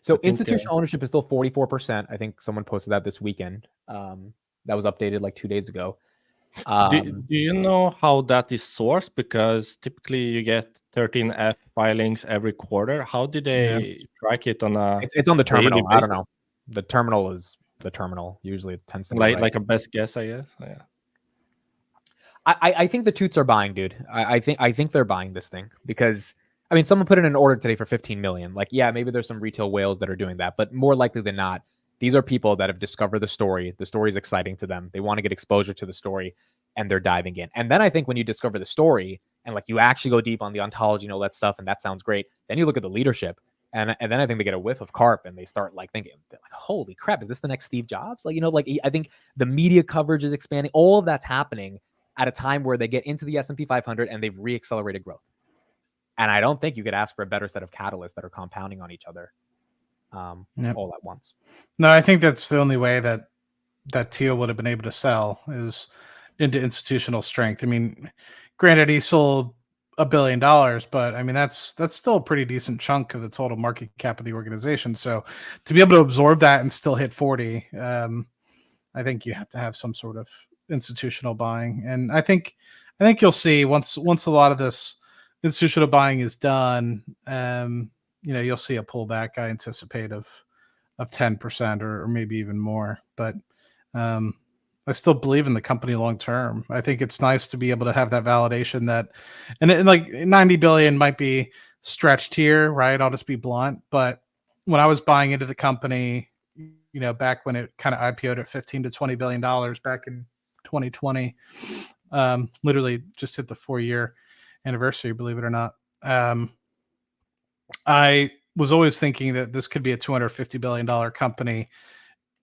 so I think, institutional ownership is still 44%. I think someone posted that this weekend. That was updated like 2 days ago. do you know how that is sourced? Because typically you get 13F filings every quarter. How do they track it on a it's on the daily terminal. I don't basis? know. The terminal is the terminal. Usually it tends to be Like right. like a best guess, I guess. Yeah. I think the toots are buying, dude. I think they're buying this thing because I mean someone put in an order today for 15 million. Like, yeah, maybe there's some retail whales that are doing that, but more likely than not, these are people that have discovered the story. The story is exciting to them. They want to get exposure to the story and they're diving in. And then I think when you discover the story and like you actually go deep on the ontology and all that stuff, and that sounds great, then you look at the leadership. And then I think they get a whiff of Carp and they start like thinking, like, holy crap, is this the next Steve Jobs? Like, like I think the media coverage is expanding. All of that's happening at a time where they get into the S&P 500 and they've reaccelerated growth. And I don't think you could ask for a better set of catalysts that are compounding on each other all at once. No, I think that's the only way that Teal would have been able to sell is into institutional strength. I mean, granted, he sold $1 billion, but I mean that's still a pretty decent chunk of the total market cap of the organization. So to be able to absorb that and still hit 40, I think you have to have some sort of institutional buying. And I think you'll see once a lot of this institutional buying is done, you'll see a pullback. I anticipate of 10% or maybe even more. But I still believe in the company long term. I think it's nice to be able to have that validation that, and like 90 billion might be stretched here, right? I'll just be blunt. But when I was buying into the company, back when it kind of IPO'd at 15 to $20 billion back in 2020, literally just hit the 4-year anniversary, believe it or not. I was always thinking that this could be a $250 billion company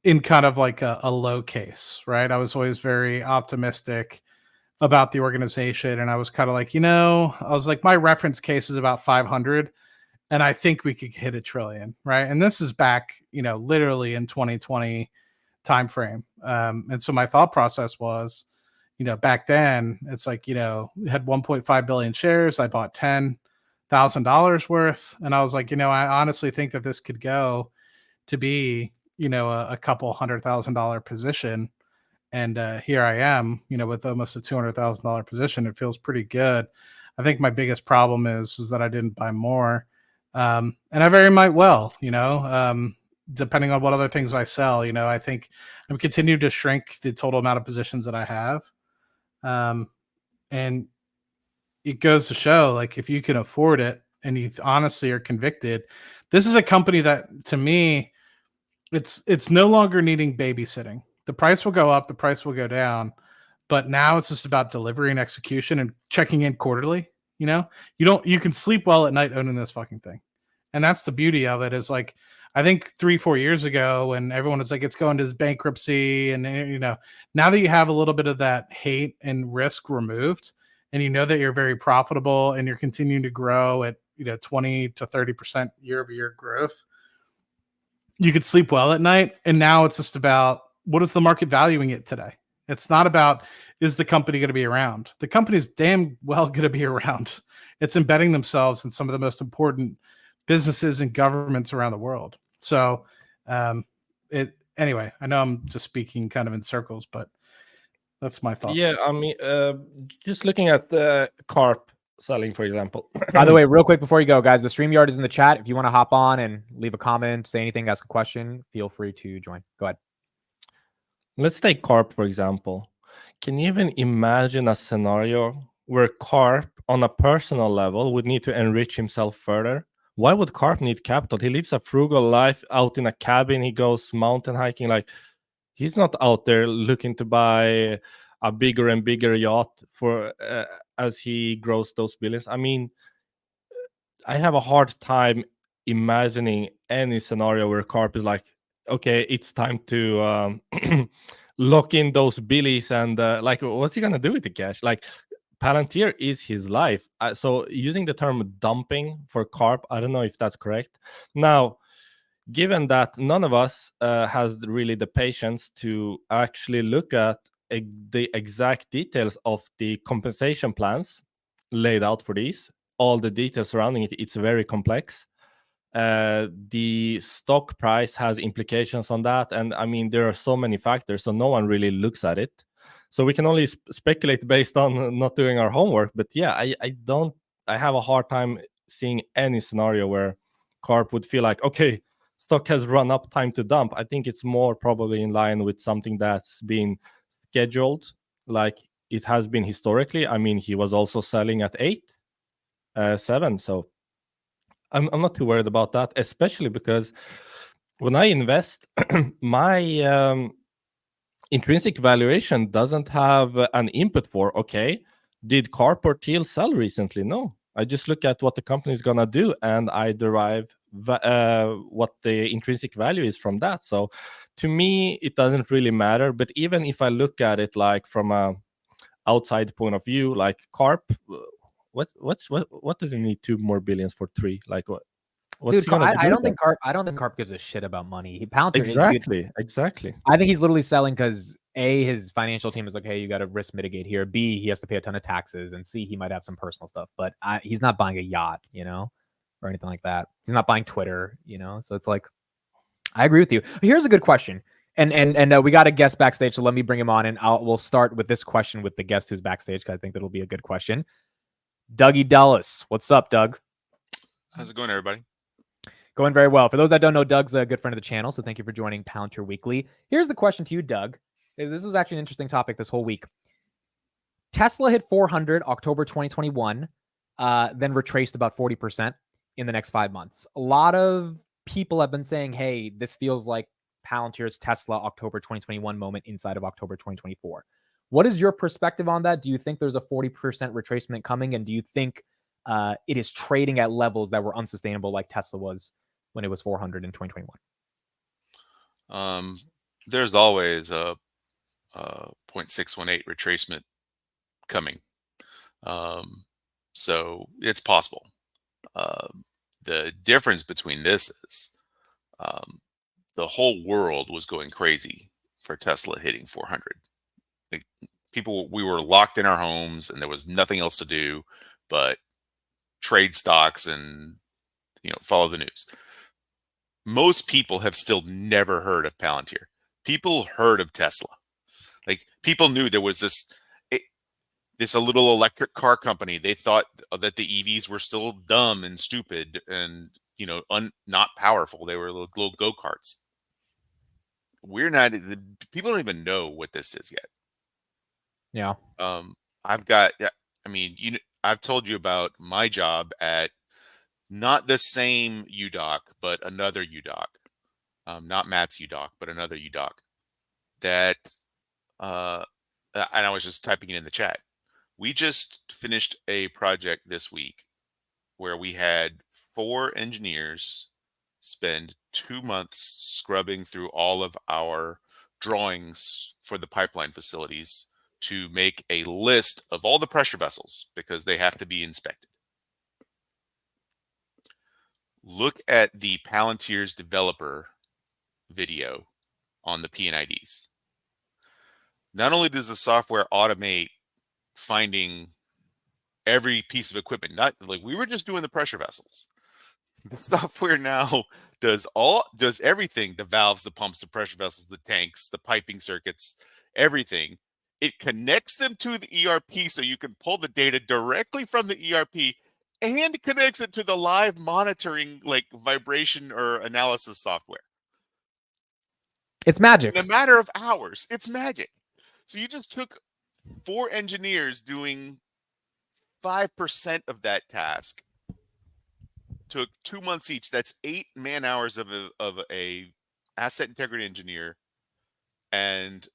in kind of like a low case, right? I was always very optimistic about the organization. And I was kind of like, I was like, my reference case is about 500. And I think we could hit $1 trillion, right? And this is back, literally in 2020 timeframe. And so my thought process was, back then it's like, we had 1.5 billion shares. I bought $10,000 worth. And I was like, I honestly think that this could go to be, a couple $100,000 position. And here I am, with almost a $200,000 position. It feels pretty good. I think my biggest problem is that I didn't buy more. And I very might well, depending on what other things I sell, I think I'm continuing to shrink the total amount of positions that I have. And it goes to show, like, if you can afford it and you honestly are convicted, this is a company that, to me, it's no longer needing babysitting. The price will go up, the price will go down, but now it's just about delivery and execution and checking in quarterly. You can sleep well at night owning this fucking thing. And that's the beauty of it, is like, I think 3-4 years ago when everyone was like, it's going to bankruptcy. And, now that you have a little bit of that hate and risk removed, and that you're very profitable and you're continuing to grow at, 20 to 30% year-over-year growth, you could sleep well at night. And now it's just about, what is the market valuing it today? It's not about, is the company going to be around? The company's damn well going to be around. It's embedding themselves in some of the most important businesses and governments around the world. So anyway, I know I'm just speaking kind of in circles, but that's my thoughts. Yeah, I mean, just looking at the Carp selling, for example. By the way, real quick before you go, guys, the StreamYard is in the chat. If you want to hop on and leave a comment, say anything, ask a question, feel free to join. Go ahead. Let's take Carp, for example. Can you even imagine a scenario where Carp, on a personal level, would need to enrich himself further? Why would Carp need capital? He lives a frugal life out in a cabin. He goes mountain hiking. Like, he's not out there looking to buy a bigger and bigger yacht for as he grows those billions. I mean, I have a hard time imagining any scenario where Carp is like, okay, it's time to lock in those billies and like, what's he gonna do with the cash? Like, Palantir is his life. So using the term dumping for Carp, I don't know if that's correct. Now, given that none of us has really the patience to actually look at the exact details of the compensation plans laid out for these, all the details surrounding it, it's very complex. The stock price has implications on that, and I mean there are so many factors, so no one really looks at it. So we can only speculate based on not doing our homework. But yeah, I have a hard time seeing any scenario where Carp would feel like, okay, stock has run up, time to dump. I think it's more probably in line with something that's been scheduled, like it has been historically. I mean, he was also selling at 8, 7, so I'm not too worried about that, especially because when I invest, my intrinsic valuation doesn't have an input for, okay, did Carp or Teal sell recently? No, I just look at what the company is going to do and I derive what the intrinsic value is from that. So to me, it doesn't really matter. But even if I look at it like from a outside point of view, like Carp, what does it need 2 more billions for 3? Like what? Dude, I don't think Carp gives a shit about money. Palantir, exactly. I think he's literally selling because A, his financial team is like, hey, you got to risk mitigate here. B, he has to pay a ton of taxes, and C, he might have some personal stuff. But he's not buying a yacht, or anything like that. He's not buying Twitter, So it's like, I agree with you. Here's a good question, and we got a guest backstage, so let me bring him on, and we'll start with this question with the guest who's backstage because I think that'll be a good question. Dougie Dulles, what's up, Doug? How's it going, everybody? Going very well. For those that don't know, Doug's a good friend of the channel, so thank you for joining Palantir Weekly. Here's the question to you, Doug. This was actually an interesting topic this whole week. Tesla hit 400 October 2021, then retraced about 40% in the next 5 months. A lot of people have been saying, hey, this feels like Palantir's Tesla October 2021 moment inside of October 2024. What is your perspective on that? Do you think there's a 40% retracement coming? And do you think it is trading at levels that were unsustainable like Tesla was when it was 400 in 2021? There's always a 0.618 retracement coming. So it's possible. The difference between this is the whole world was going crazy for Tesla hitting 400. Like, we were locked in our homes and there was nothing else to do but trade stocks and follow the news. Most people have still never heard of Palantir. People heard of Tesla. Like, people knew there was this a little electric car company. They thought that the EVs were still dumb and stupid and not powerful. They were little go-karts. People don't even know what this is yet. Yeah. I've told you about my job at not the same UDOC, but another UDOC. Not Matt's UDOC, but another UDOC. And I was just typing it in the chat. We just finished a project this week where we had 4 engineers spend 2 months scrubbing through all of our drawings for the pipeline facilities to make a list of all the pressure vessels because they have to be inspected. Look at the Palantir's developer video on the PNIDs. Not only does the software automate finding every piece of equipment, not like we were just doing the pressure vessels. The software now does everything: the valves, the pumps, the pressure vessels, the tanks, the piping circuits, everything. It connects them to the ERP so you can pull the data directly from the ERP and connects it to the live monitoring, like vibration or analysis software. It's magic. In a matter of hours. It's magic. So you just took 4 engineers doing 5% of that task. Took 2 months each. That's 8 man-hours of a asset integrity engineer. And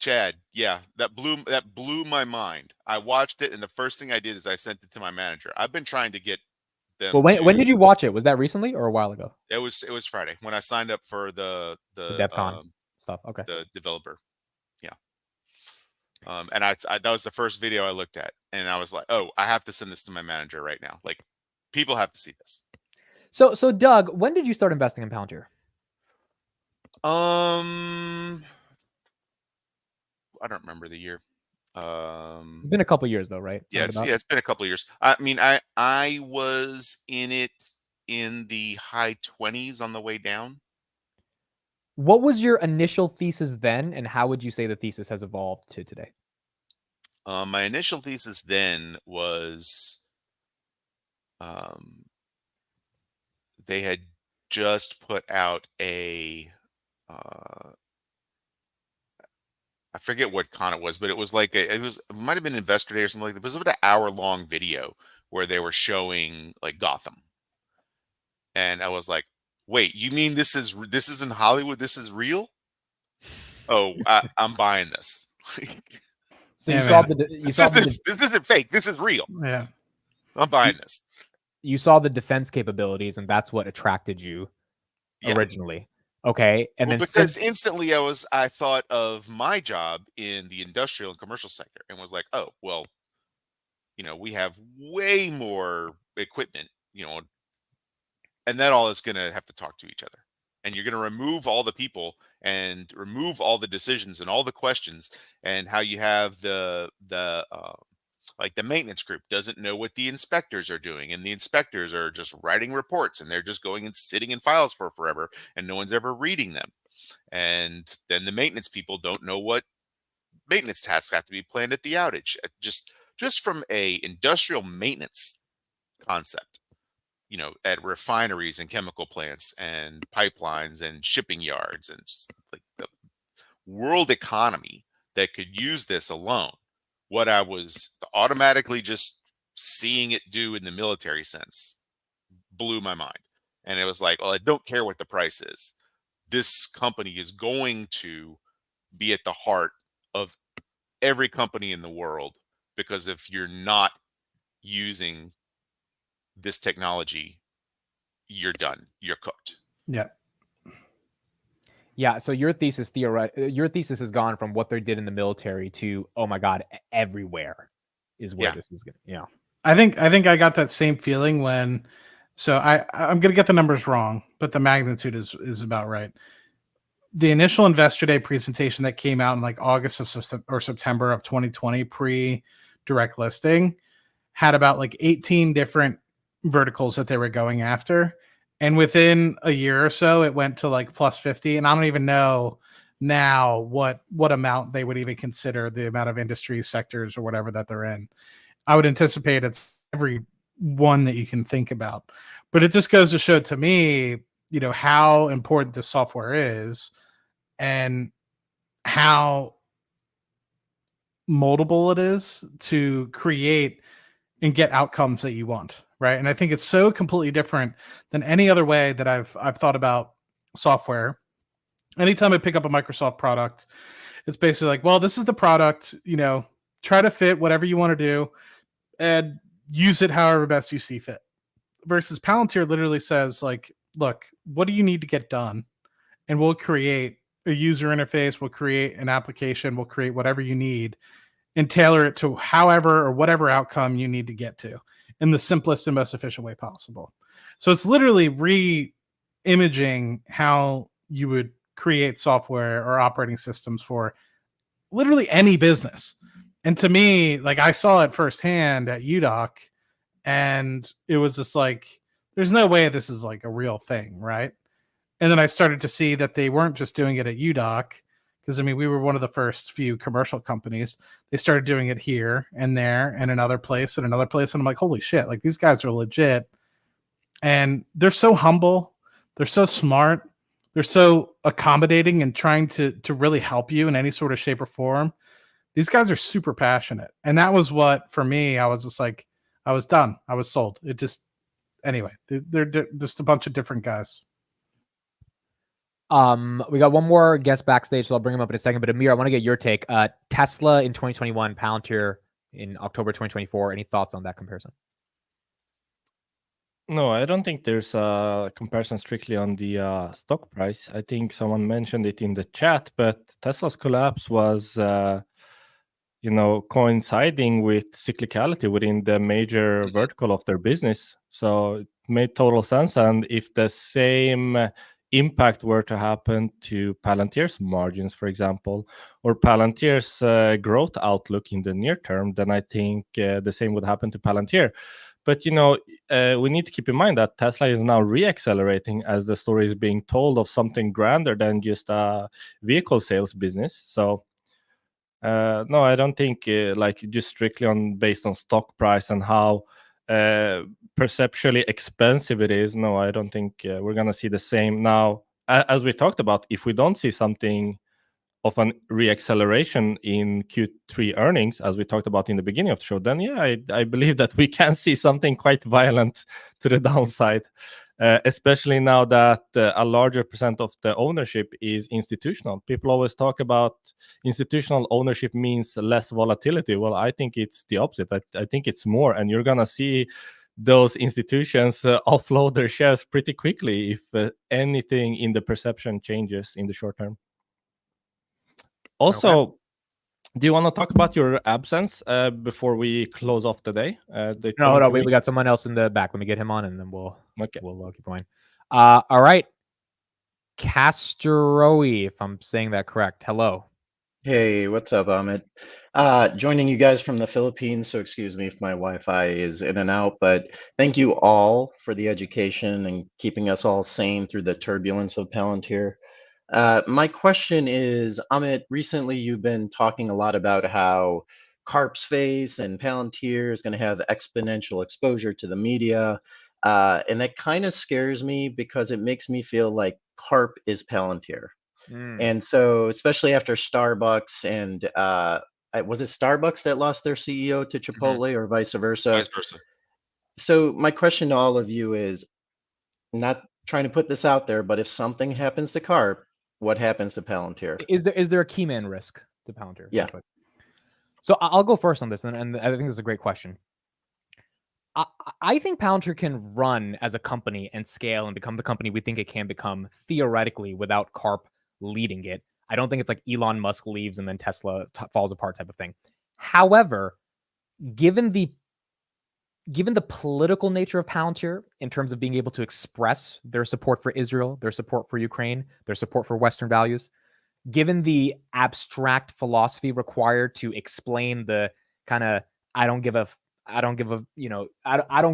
Chad, yeah, that blew my mind. I watched it, and the first thing I did is I sent it to my manager. I've been trying to get them. Well, when did you watch it? Was that recently or a while ago? It was Friday when I signed up for the DevCon stuff. Okay. The developer. Yeah. And I that was the first video I looked at, and I was like, oh, I have to send this to my manager right now. Like, people have to see this. So Doug, when did you start investing in Palantir? I don't remember the year. It's been a couple years though, right? Yeah, it's been a couple of years. I mean, I was in it in the high 20s on the way down. What was your initial thesis then, and how would you say the thesis has evolved to today? My initial thesis then was they had just put out a I forget what con it was, but it was like it might have been Investor Day or something like that. It was about an hour-long video where they were showing like Gotham, and I was like, "Wait, you mean this is in Hollywood? This is real? Oh, I'm buying this." So Yeah, This isn't fake. This is real. Yeah. I'm buying this. You saw the defense capabilities, and that's what attracted you originally. Okay, and Well, then because instantly I thought of my job in the industrial and commercial sector, and was like, oh, well, we have way more equipment, and that all is going to have to talk to each other, and you're going to remove all the people and remove all the decisions and all the questions, and how you have like the maintenance group doesn't know what the inspectors are doing, and the inspectors are just writing reports, and they're just going and sitting in files for forever, and no one's ever reading them. And then the maintenance people don't know what maintenance tasks have to be planned at the outage. Just from a industrial maintenance concept, at refineries and chemical plants and pipelines and shipping yards, and just like the world economy that could use this alone. What I was automatically just seeing it do in the military sense blew my mind. And it was like, well, I don't care what the price is. This company is going to be at the heart of every company in the world, because if you're not using this technology, you're done. You're cooked. Yeah. Yeah, so your thesis has gone from what they did in the military to, oh my God, everywhere is where this is going. I think I got that same feeling when, so I'm gonna get the numbers wrong, but the magnitude is about right. The initial Investor Day presentation that came out in like August or September of 2020, pre-direct listing, had about like 18 different verticals that they were going after. And within a year or so, it went to like plus 50. And I don't even know now what amount they would even consider the amount of industry sectors or whatever that they're in. I would anticipate it's every one that you can think about. But it just goes to show to me, how important this software is and how moldable it is to create and get outcomes that you want, right? And I think it's so completely different than any other way that I've thought about software. Anytime I pick up a Microsoft product, it's basically like, well, this is the product, try to fit whatever you want to do and use it however best you see fit. Versus Palantir literally says like, look, what do you need to get done? And we'll create a user interface, we'll create an application, we'll create whatever you need and tailor it to however or whatever outcome you need to get to in the simplest and most efficient way possible. So it's literally re-imaging how you would create software or operating systems for literally any business. And to me, like I saw it firsthand at UDoc, and it was just like, there's no way this is like a real thing, right? And then I started to see that they weren't just doing it at UDoc, because I mean, we were one of the first few commercial companies. They started doing it here and there and another place and another place. And I'm like, holy shit, like these guys are legit. And they're so humble. They're so smart. They're so accommodating and trying to really help you in any sort of shape or form. These guys are super passionate. And that was what, for me, I was just like, I was done. I was sold. It just, anyway, they're just a bunch of different guys. We got one more guest backstage, so I'll bring him up in a second. But Amir, I want to get your take. Tesla in 2021, Palantir in October 2024. Any thoughts on that comparison? No, I don't think there's a comparison strictly on the stock price. I think someone mentioned it in the chat, but Tesla's collapse was coinciding with cyclicality within the major vertical of their business. So it made total sense. And if the same impact were to happen to Palantir's margins, for example, or Palantir's growth outlook in the near term, then I think the same would happen to Palantir. But we need to keep in mind that Tesla is now re-accelerating as the story is being told of something grander than just a vehicle sales business. So no, I don't think just strictly based on stock price and how perceptually expensive it is. No, I don't think we're gonna see the same now. As we talked about, if we don't see something of an reacceleration in Q3 earnings, as we talked about in the beginning of the show, then yeah, I believe that we can see something quite violent to the downside, especially now that a larger percent of the ownership is institutional. People always talk about institutional ownership means less volatility. Well, I think it's the opposite. I think it's more, and you're gonna see those institutions offload their shares pretty quickly if anything in the perception changes in the short term. Also, do you want to talk about your absence before we close off the day? No, hold on. We got someone else in the back. Let me get him on, and then we'll keep going. All right, Castroe, if I'm saying that correct. Hello. Hey, what's up, Amit? Joining you guys from the Philippines, so excuse me if my Wi-Fi is in and out, but thank you all for the education and keeping us all sane through the turbulence of Palantir. My question is, Amit, recently you've been talking a lot about how Carp Space and Palantir is going to have exponential exposure to the media, and that kind of scares me because it makes me feel like Carp is Palantir. And so, especially after Starbucks and was it Starbucks that lost their CEO to Chipotle or vice versa? Vice versa. So my question to all of you is, not trying to put this out there, but if something happens to Carp, what happens to Palantir? Is there a key man risk to Palantir? Yeah. So I'll go first on this, and I think this is a great question. I think Palantir can run as a company and scale and become the company we think it can become theoretically without Carp leading it. I don't think it's like Elon Musk leaves and then Tesla falls apart type of thing. However, given the political nature of Palantir in terms of being able to express their support for Israel, their support for Ukraine, their support for Western values, given the abstract philosophy required to explain the kind of I don't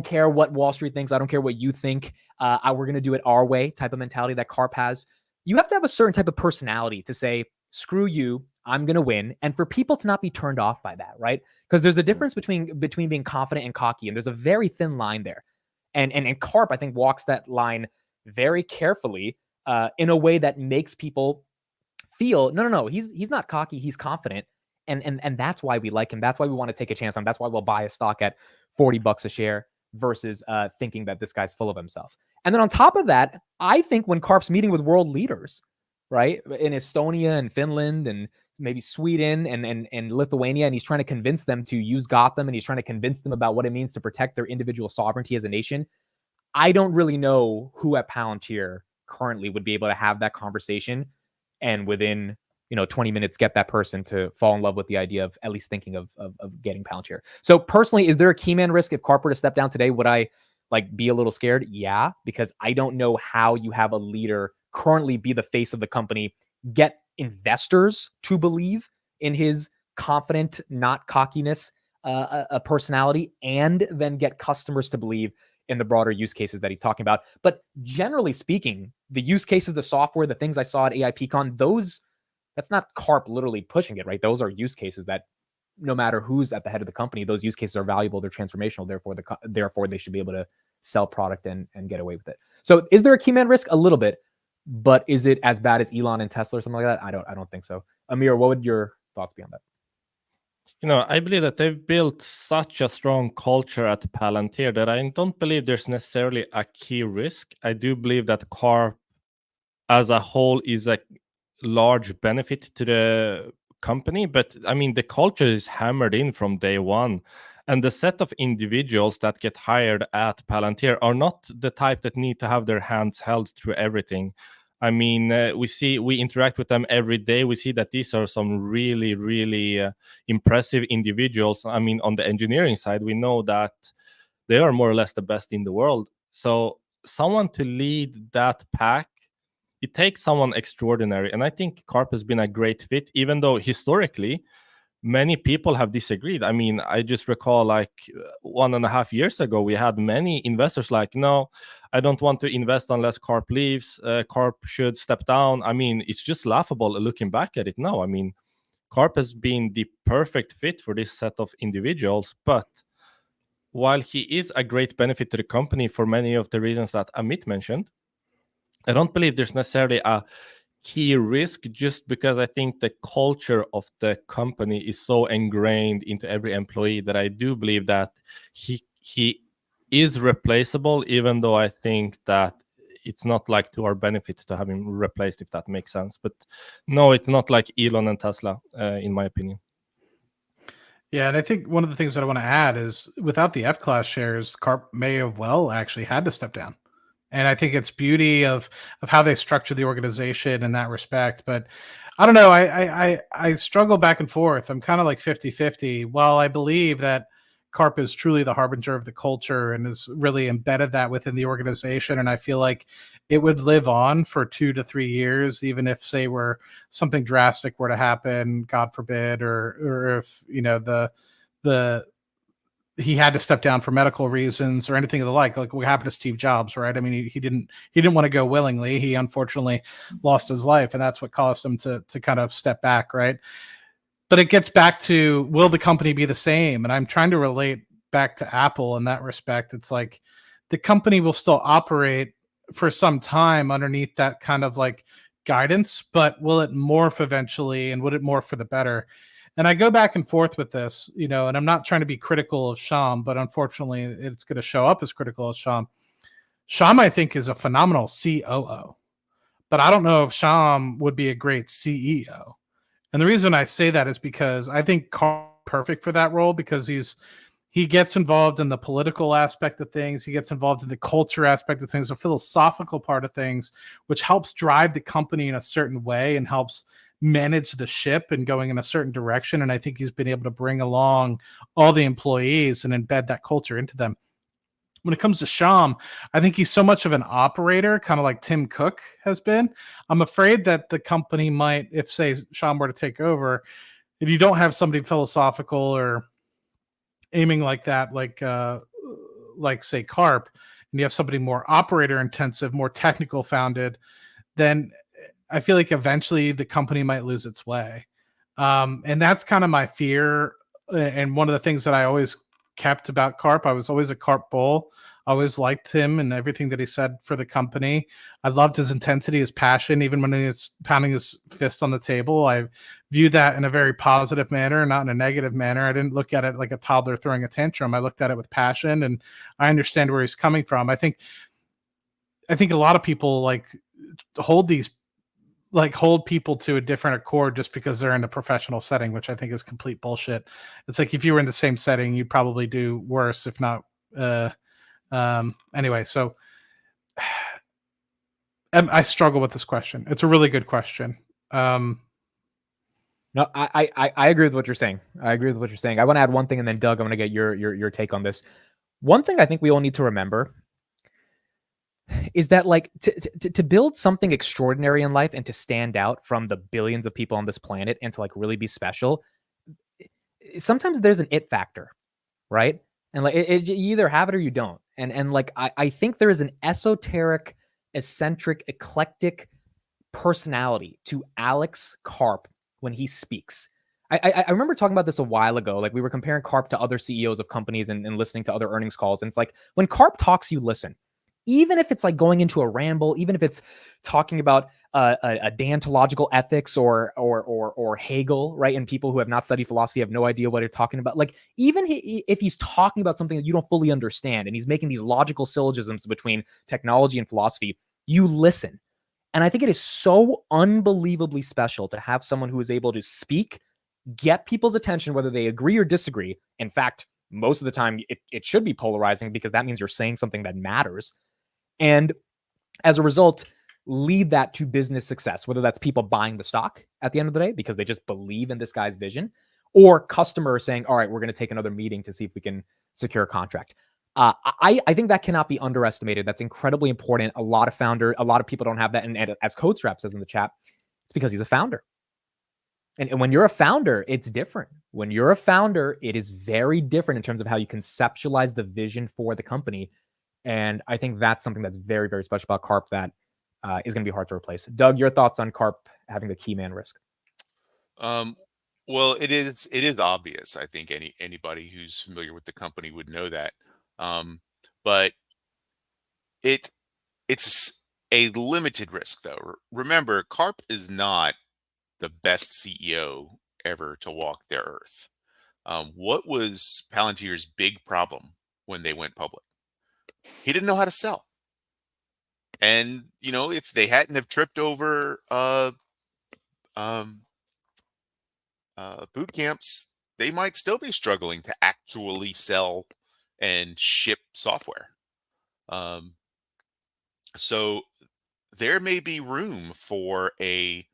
care what Wall Street thinks, I don't care what you think, we're going to do it our way type of mentality that Carp has, you have to have a certain type of personality to say, screw you, I'm going to win. And for people to not be turned off by that, right? Because there's a difference between being confident and cocky, and there's a very thin line there. And Carp, I think, walks that line very carefully in a way that makes people feel, no, he's not cocky, he's confident. And that's why we like him. That's why we want to take a chance on him. That's why we'll buy a stock at $40 a share versus thinking that this guy's full of himself. And then on top of that, I think when Carp's meeting with world leaders, right, in Estonia and Finland and maybe Sweden and Lithuania, and he's trying to convince them to use Gotham, and he's trying to convince them about what it means to protect their individual sovereignty as a nation, I don't really know who at Palantir currently would be able to have that conversation and within 20 minutes get that person to fall in love with the idea of at least thinking of getting Palantir. So personally, is there a key man risk if Carp were to step down today? Would I be a little scared? Yeah, because I don't know how you have a leader currently be the face of the company, get investors to believe in his confident, not cockiness, a personality, and then get customers to believe in the broader use cases that he's talking about. But generally speaking, the use cases, the software, the things I saw at AIPCon, that's not Carp literally pushing it, right? Those are use cases that no matter who's at the head of the company, those use cases are valuable, they're transformational, therefore they should be able to sell product and get away with it. So is there a key man risk? A little bit, but is it as bad as Elon and Tesla or something like that? I don't think so. Amir, what would your thoughts be on that? I believe that they've built such a strong culture at Palantir that I don't believe there's necessarily a key risk. I do believe that Carp as a whole is a large benefit to the company, but I mean the culture is hammered in from day one, and the set of individuals that get hired at Palantir are not the type that need to have their hands held through everything. I mean, we interact with them every day. We see that these are some really, really impressive individuals. I mean, on the engineering side, we know that they are more or less the best in the world. So someone to lead that pack, it takes someone extraordinary. And I think Karp has been a great fit, even though historically many people have disagreed. I mean, I just recall like 1.5 years ago, we had many investors like, no, I don't want to invest unless Karp leaves. Karp should step down. I mean, it's just laughable looking back at it now. I mean, Karp has been the perfect fit for this set of individuals. But while he is a great benefit to the company for many of the reasons that Amit mentioned, I don't believe there's necessarily a key risk, just because I think the culture of the company is so ingrained into every employee that I do believe that he is replaceable, even though I think that it's not like to our benefit to have him replaced, if that makes sense. But no, it's not like Elon and Tesla, in my opinion. Yeah, and I think one of the things that I want to add is without the F-class shares, Karp may have actually had to step down. And I think it's beauty of how they structure the organization in that respect. But I don't know. I struggle back and forth. I'm kind of like 50-50. While I believe that Karp is truly the harbinger of the culture and has really embedded that within the organization, and I feel like it would live on for 2 to 3 years, even if, say, were something drastic were to happen, God forbid, or if he had to step down for medical reasons or anything of the like what happened to Steve Jobs, right? I mean, he didn't want to go willingly. He unfortunately lost his life, and that's what caused him to kind of step back, right? But it gets back to, will the company be the same? And I'm trying to relate back to Apple in that respect. It's like the company will still operate for some time underneath that kind of like guidance, but will it morph eventually, and would it morph for the better? And I go back and forth with this, and I'm not trying to be critical of Sham, but unfortunately it's going to show up as critical of Sham. Sham, I think, is a phenomenal COO, but I don't know if Sham would be a great CEO. And the reason I say that is because I think Karp's perfect for that role, because he gets involved in the political aspect of things. He gets involved in the culture aspect of things, the philosophical part of things, which helps drive the company in a certain way and helps manage the ship and going in a certain direction. And I think he's been able to bring along all the employees and embed that culture into them. When it comes to Sham, I think he's so much of an operator, kind of like Tim Cook has been. I'm afraid that the company might, if, say, Sham were to take over, if you don't have somebody philosophical or aiming like that, like say Karp, and you have somebody more operator intensive, more technical founded, then I feel like eventually the company might lose its way. And that's kind of my fear. And one of the things that I always kept about Karp, I was always a Karp bull. I always liked him and everything that he said for the company. I loved his intensity, his passion, even when he was pounding his fist on the table. I viewed that in a very positive manner, not in a negative manner. I didn't look at it like a toddler throwing a tantrum. I looked at it with passion, and I understand where he's coming from. I think a lot of people hold people to a different accord just because they're in a professional setting, which I think is complete bullshit. It's like if you were in the same setting, you'd probably do worse, if not. Anyway, so I struggle with this question. It's a really good question. No, I agree with what you're saying. I want to add one thing, and then Doug, I want to get your take on this. One thing I think we all need to remember is that to build something extraordinary in life and to stand out from the billions of people on this planet and to really be special, sometimes there's an it factor, right? And you either have it or you don't. And I think there is an esoteric, eccentric, eclectic personality to Alex Karp when he speaks. I remember talking about this a while ago. We were comparing Karp to other CEOs of companies and listening to other earnings calls. And it's like when Karp talks, you listen. Even if it's going into a ramble, even if it's talking about a deontological ethics or Hegel, right? And people who have not studied philosophy have no idea what they're talking about. Even if he's talking about something that you don't fully understand, and he's making these logical syllogisms between technology and philosophy, you listen. And I think it is so unbelievably special to have someone who is able to speak, get people's attention, whether they agree or disagree. In fact, most of the time it should be polarizing, because that means you're saying something that matters. And as a result, lead that to business success, whether that's people buying the stock at the end of the day because they just believe in this guy's vision, or customers saying, all right, we're going to take another meeting to see if we can secure a contract. I think that cannot be underestimated. That's incredibly important. A lot of people don't have that. And as CodeStrap says in the chat, it's because he's a founder. And when you're a founder, it's different. When you're a founder, it is very different in terms of how you conceptualize the vision for the company. And I think that's something that's very, very special about Karp that is going to be hard to replace. Doug, your thoughts on Karp having the key man risk? Well, it is obvious. I think anybody who's familiar with the company would know that. But it's a limited risk, though. Remember, Karp is not the best CEO ever to walk the earth. What was Palantir's big problem when they went public? He didn't know how to sell. And, if they hadn't have tripped over boot camps, they might still be struggling to actually sell and ship software. So there may be room for a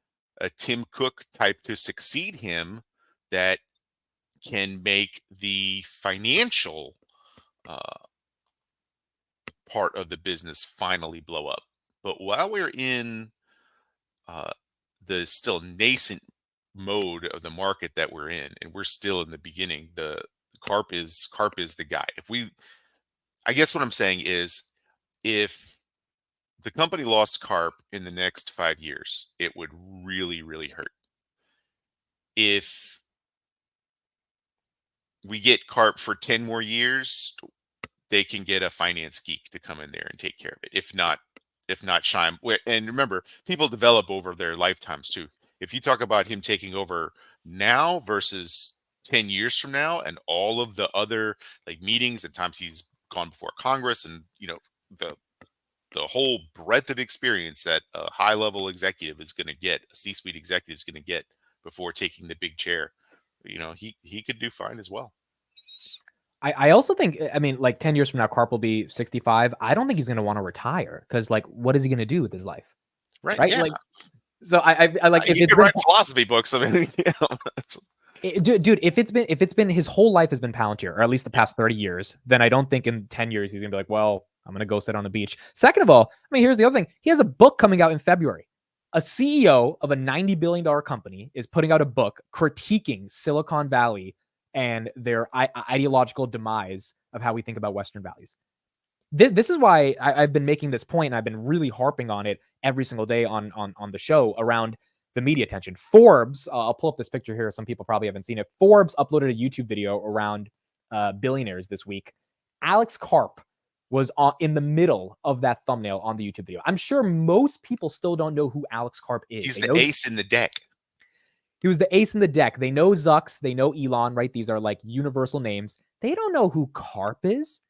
Tim Cook type to succeed him that can make the financial part of the business finally blow up. But while we're in the still nascent mode of the market that we're in, and we're still in the beginning, the Karp is the guy. I guess what I'm saying is, if the company lost Karp in the next 5 years, it would really, really hurt. If we get Karp for 10 more years, they can get a finance geek to come in there and take care of it. If not Shime. And remember, people develop over their lifetimes too. If you talk about him taking over now versus 10 years from now, and all of the other meetings and times he's gone before Congress, and the whole breadth of experience that a high-level executive is going to get, a C-suite executive is going to get before taking the big chair, he could do fine as well. I also think, 10 years from now, Karp will be 65. I don't think he's going to want to retire because, what is he going to do with his life? Right. Yeah. So I like, if he it's could write philosophy books. I mean, dude, if it's been his whole life has been Palantir, or at least the past 30 years, then I don't think in 10 years he's gonna be like, well, I'm gonna go sit on the beach. Second of all, here's the other thing. He has a book coming out in February. A CEO of a $90 billion company is putting out a book critiquing Silicon Valley and their ideological demise of how we think about Western values. This is why I've been making this point, and I've been really harping on it every single day on the show around the media attention. Forbes, I'll pull up this picture here. Some people probably haven't seen it. Forbes uploaded a YouTube video around billionaires this week. Alex Karp was in the middle of that thumbnail on the YouTube video. I'm sure most people still don't know who Alex Karp is. He's the ace in the deck. He was the ace in the deck. They know Zucks. They know Elon, right? These are universal names. They don't know who Karp is.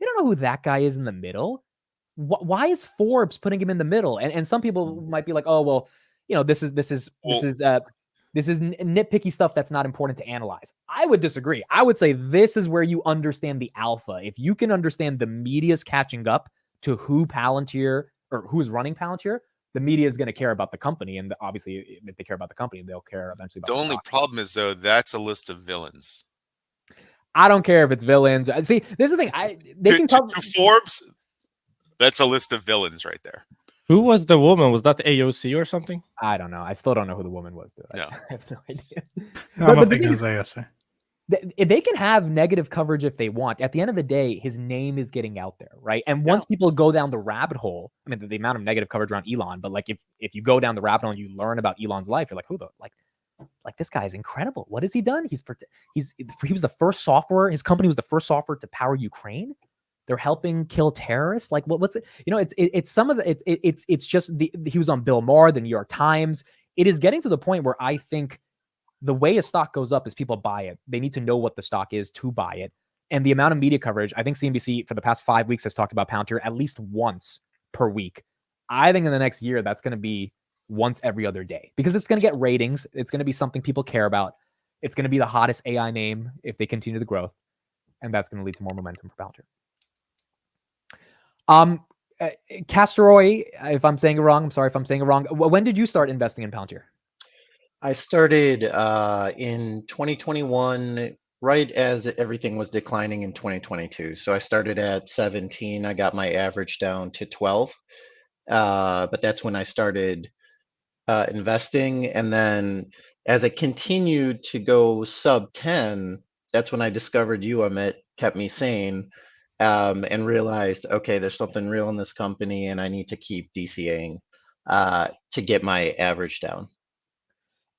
They don't know who that guy is in the middle. Why is Forbes putting him in the middle? And some people might be like, oh, well, this is nitpicky stuff that's not important to analyze. I would disagree. I would say this is where you understand the alpha. If you can understand the media's catching up to who Palantir or who is running Palantir, the media is going to care about the company. And obviously, if they care about the company, they'll care eventually about the only problem is, though, that's a list of villains. I don't care if it's villains. See, this is the thing. To Forbes, that's a list of villains right there. Who was the woman? Was that AOC or something? I don't know. I still don't know who the woman was. Dude. No. I have no idea. I don't think it was AOC. They can have negative coverage if they want. At the end of the day, his name is getting out there, right? And once people go down the rabbit hole, the amount of negative coverage around Elon, but if you go down the rabbit hole and you learn about Elon's life, you're like, who the this guy is incredible. What has he done? He was the first software. His company was the first software to power Ukraine. They're helping kill terrorists. What's it? It's some of the. It's just he was on Bill Maher, the New York Times. It is getting to the point where I think the way a stock goes up is people buy it. They need to know what the stock is to buy it. And the amount of media coverage, I think CNBC for the past 5 weeks has talked about Palantir at least once per week. I think in the next year that's going to be once every other day because it's going to get ratings. It's going to be something people care about. It's going to be the hottest AI name if they continue the growth, and that's going to lead to more momentum for Palantir. Castroy, if I'm saying it wrong, I'm sorry if I'm saying it wrong. When did you start investing in Palantir? I started in 2021, right as everything was declining in 2022. So I started at 17. I got my average down to 12. But that's when I started investing. And then as it continued to go sub 10, that's when I discovered you, Amit, kept me sane, and realized, okay, there's something real in this company and I need to keep DCAing to get my average down.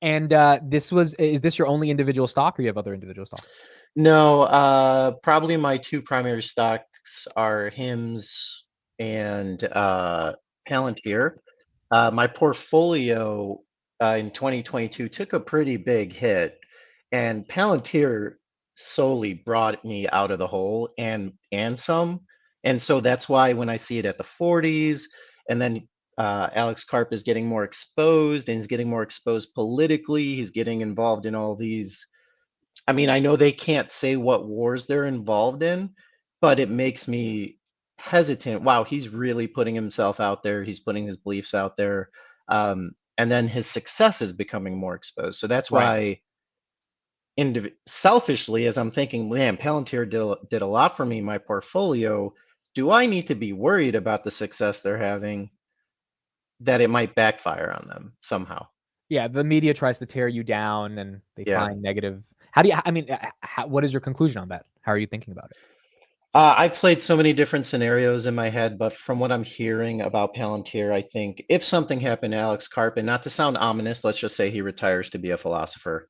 And is this your only individual stock, or you have other individual stocks? No, probably my two primary stocks are HIMS and Palantir. My portfolio in 2022 took a pretty big hit, and Palantir solely brought me out of the hole and some. And so that's why when I see it at the 40s, and then Alex Karp is getting more exposed, and he's getting more exposed politically. He's getting involved in all these. I mean, I know they can't say what wars they're involved in, but it makes me hesitant. Wow, he's really putting himself out there. He's putting his beliefs out there. And then his success is becoming more exposed. So that's Right. why, selfishly, as I'm thinking, man, Palantir did a lot for me in my portfolio. Do I need to be worried about the success they're having, that it might backfire on them somehow? Yeah, the media tries to tear you down, and they Yeah. find negative. How do you? I mean, what is your conclusion on that? How are you thinking about it? I've played so many different scenarios in my head, but from what I'm hearing about Palantir, I think if something happened to Alex Karp, and not to sound ominous, let's just say he retires to be a philosopher,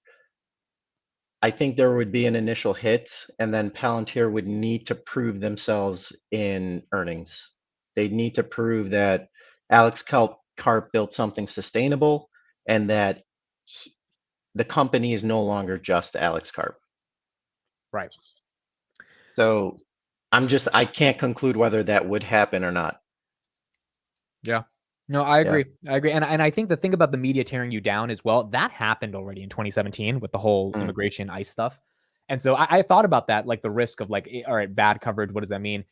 I think there would be an initial hit, and then Palantir would need to prove themselves in earnings. They'd need to prove that Alex Karp built something sustainable, and that the company is no longer just Alex Karp. Right. So I can't conclude whether that would happen or not. Yeah. No, I agree. I agree. And I think the thing about the media tearing you down as well, that happened already in 2017 with the whole immigration ICE stuff. And so I thought about that, like the risk of like, all right, bad coverage. What does that mean?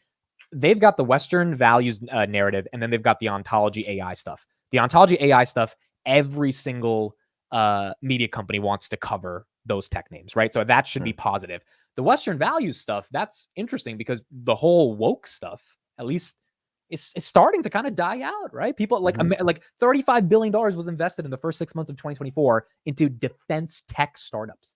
They've got the Western values narrative, and then they've got the ontology AI stuff. The ontology AI stuff, every single media company wants to cover those tech names, right? So that should be positive. The Western values stuff, that's interesting because the whole woke stuff, at least, it's starting to kind of die out, right? People like $35 billion was invested in the first 6 months of 2024 into defense tech startups.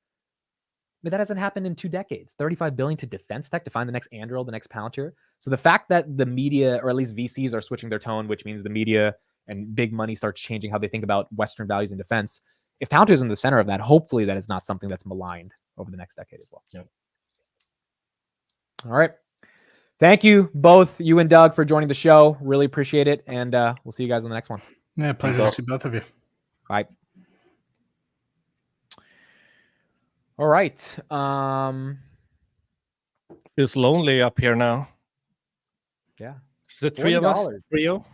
But that hasn't happened in 2 decades. $35 billion to defense tech to find the next Anduril, the next Palantir. So the fact that the media, or at least VCs, are switching their tone, which means the media and big money starts changing how they think about Western values in defense. If Palantir is in the center of that, hopefully that is not something that's maligned over the next decade as well. Yep. All right. Thank you both, you and Doug, for joining the show. Really appreciate it. And we'll see you guys on the next one. Yeah, pleasure to see both of you. Bye. All right. Feels lonely up here now. Yeah. It's the three of us. Trio.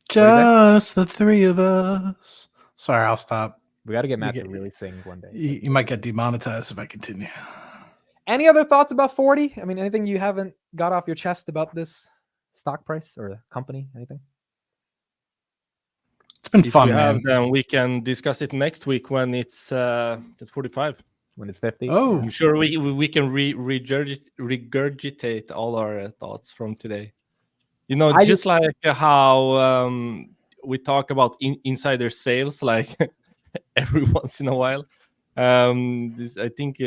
Just the three of us. Sorry, I'll stop. We got to get Matt to really sing one day. You might get demonetized if I continue. Any other thoughts about 40? I mean, anything you haven't got off your chest about this stock price or the company? Anything? It's been fun, man. Then we can discuss it next week when it's 45. When it's 50. Oh, I'm sure we can regurgitate all our thoughts from today. You know, just like how we talk about insider sales, like every once in a while. I think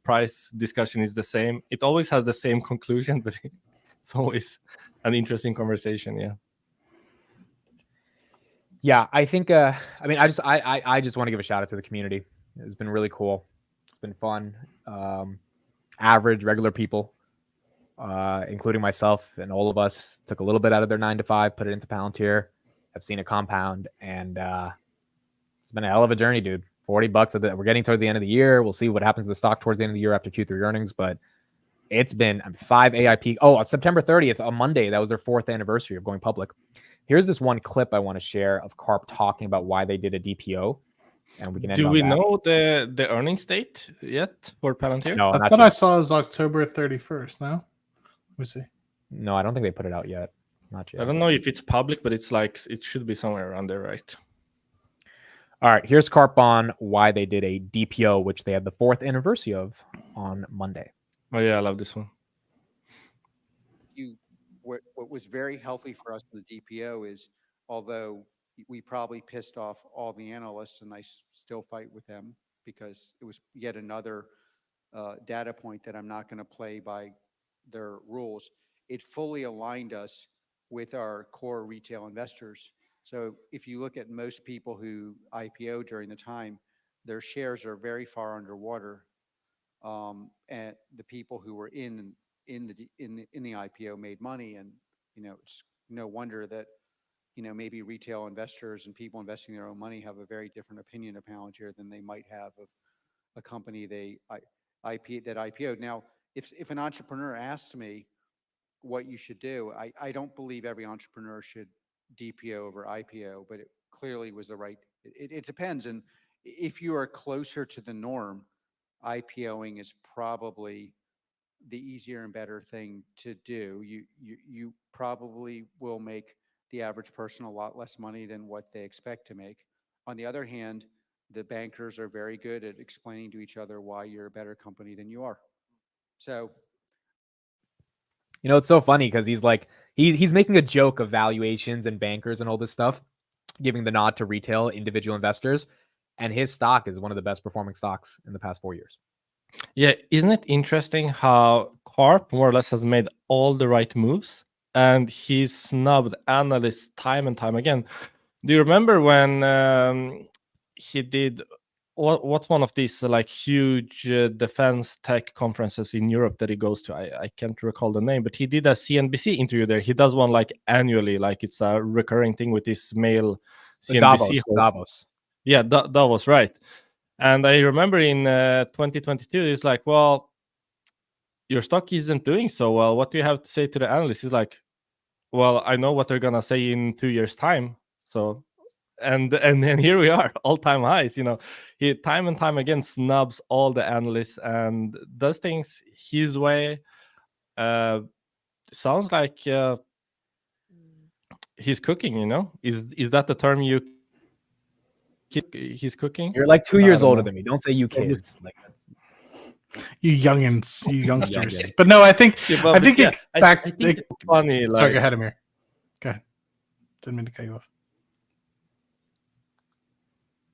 price discussion is the same. It always has the same conclusion, but it's always an interesting conversation. Yeah. Yeah, I think. I mean, I just want to give a shout out to the community. It's been really cool. It's been fun. Average, regular people, including myself and all of us, took a little bit out of their 9 to 5, put it into Palantir. Have seen it compound, and it's been a hell of a journey, dude. $40. We're getting toward the end of the year. We'll see what happens to the stock towards the end of the year after Q3 earnings. But it's been 5 AIP. Oh, on September 30th, on Monday, that was their 4th anniversary of going public. Here's this one clip I want to share of Karp talking about why they did a DPO. And we can end Do on we that. know the earnings date yet for Palantir? No, I thought I saw it was October 31st. No, let me see. No, I don't think they put it out yet. Not I yet. don't know if it's public, but it's like it should be somewhere around there, right? All right, here's Carp on why they did a DPO, which they had the 4th anniversary of on Monday. Oh yeah, I love this one. What was very healthy for us in the DPO is, although we probably pissed off all the analysts, and I still fight with them because it was yet another data point that I'm not going to play by their rules. It fully aligned us with our core retail investors. So if you look at most people who IPO during the time, their shares are very far underwater, and the people who were in the IPO made money, and it's no wonder that maybe retail investors and people investing their own money have a very different opinion of Palantir than they might have of a company that IPO'd. Now, if an entrepreneur asked me what you should do, I don't believe every entrepreneur should DPO over IPO, but it clearly was the right. It depends, and if you are closer to the norm, IPOing is probably the easier and better thing to do. You probably will make the average person a lot less money than what they expect to make. On the other hand, the bankers are very good at explaining to each other why you're a better company than you are. So, it's so funny because he's like he's making a joke of valuations and bankers and all this stuff, giving the nod to retail individual investors, and his stock is one of the best performing stocks in the past 4 years. Yeah, isn't it interesting how Carp more or less has made all the right moves and he's snubbed analysts time and time again? Do you remember when he did what's one of these like huge defense tech conferences in Europe that he goes to? I can't recall the name, but he did a CNBC interview there. He does one like annually, like it's a recurring thing with this male CNBC Davos. Yeah, Davos, right. And I remember in 2022, it's like, well, your stock isn't doing so well. What do you have to say to the analysts? He's like, well, I know what they're gonna say in 2 years' time. So, and then here we are, all-time highs. He time and time again snubs all the analysts and does things his way. Sounds like he's cooking. Is that the term you? He's cooking. You're like 2 years older than me. Don't say you kids. Like you youngins, you youngsters. But no, I think I think it's funny. Sorry, go ahead, Amir. Go ahead. Didn't mean to cut you off.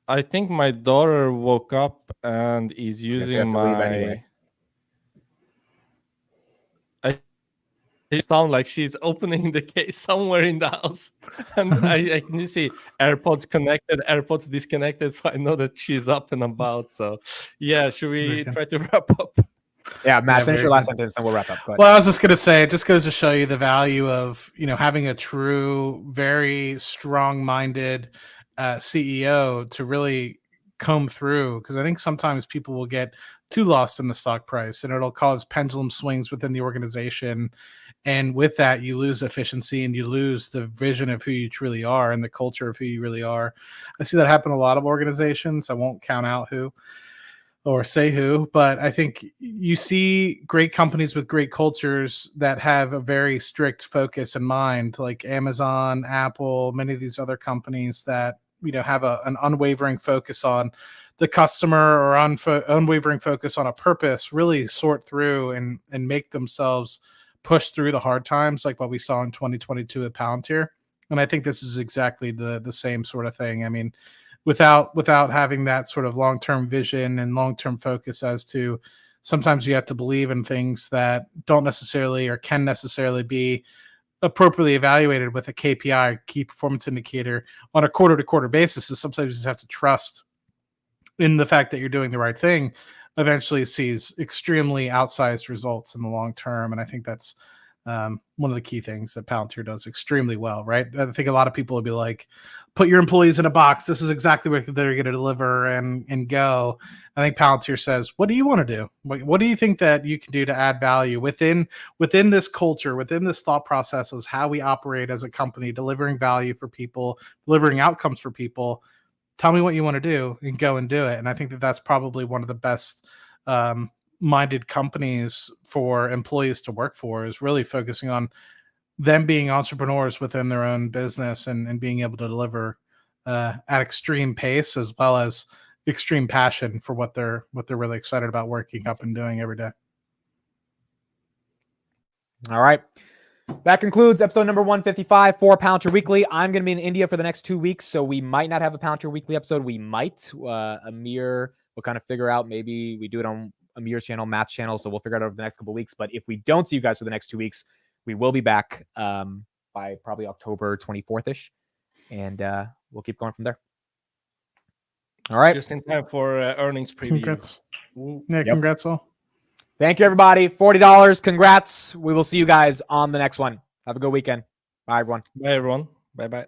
I think my daughter woke up and is using my. It sounds like she's opening the case somewhere in the house, and I can just see AirPods connected, AirPods disconnected, so I know that she's up and about. So, yeah, should we try to wrap up? Yeah, Matt, finish your last sentence, then we'll wrap up. Go ahead. Well, I was just going to say, it just goes to show you the value of having a true, very strong-minded CEO to really comb through, because I think sometimes people will get too lost in the stock price, and it'll cause pendulum swings within the organization. And with that, you lose efficiency and you lose the vision of who you truly are and the culture of who you really are. I see that happen in a lot of organizations. I won't count out who or say who, but I think you see great companies with great cultures that have a very strict focus in mind, like Amazon, Apple, many of these other companies that have an unwavering focus on the customer or unwavering focus on a purpose, really sort through and make themselves push through the hard times, like what we saw in 2022 at Palantir. And I think this is exactly the same sort of thing. I mean, without having that sort of long-term vision and long-term focus, as to sometimes you have to believe in things that don't necessarily or can necessarily be appropriately evaluated with a KPI, key performance indicator, on a quarter-to-quarter basis. So sometimes you just have to trust in the fact that you're doing the right thing. Eventually sees extremely outsized results in the long term. And I think that's one of the key things that Palantir does extremely well, right? I think a lot of people would be like, put your employees in a box. This is exactly what they're going to deliver and go. I think Palantir says, what do you want to do? What do you think that you can do to add value within this culture, within this thought process of how we operate as a company, delivering value for people, delivering outcomes for people? Tell me what you want to do and go and do it. And I think that that's probably one of the best minded companies for employees to work for, is really focusing on them being entrepreneurs within their own business and being able to deliver at extreme pace as well as extreme passion for what they're really excited about working up and doing every day. All right. That concludes episode number 155 for Palantir Weekly. I'm going to be in India for the next 2 weeks, so we might not have a Palantir Weekly episode. We might. Amir will kind of figure out. Maybe we do it on Amir's channel, Matt's channel, so we'll figure it out over the next couple of weeks. But if we don't see you guys for the next 2 weeks, we will be back by probably October 24th-ish, and we'll keep going from there. All right. Just in time for earnings preview. Congrats. Yeah, Yep. congrats all. Thank you, everybody. $40. Congrats. We will see you guys on the next one. Have a good weekend. Bye, everyone. Bye, everyone. Bye-bye.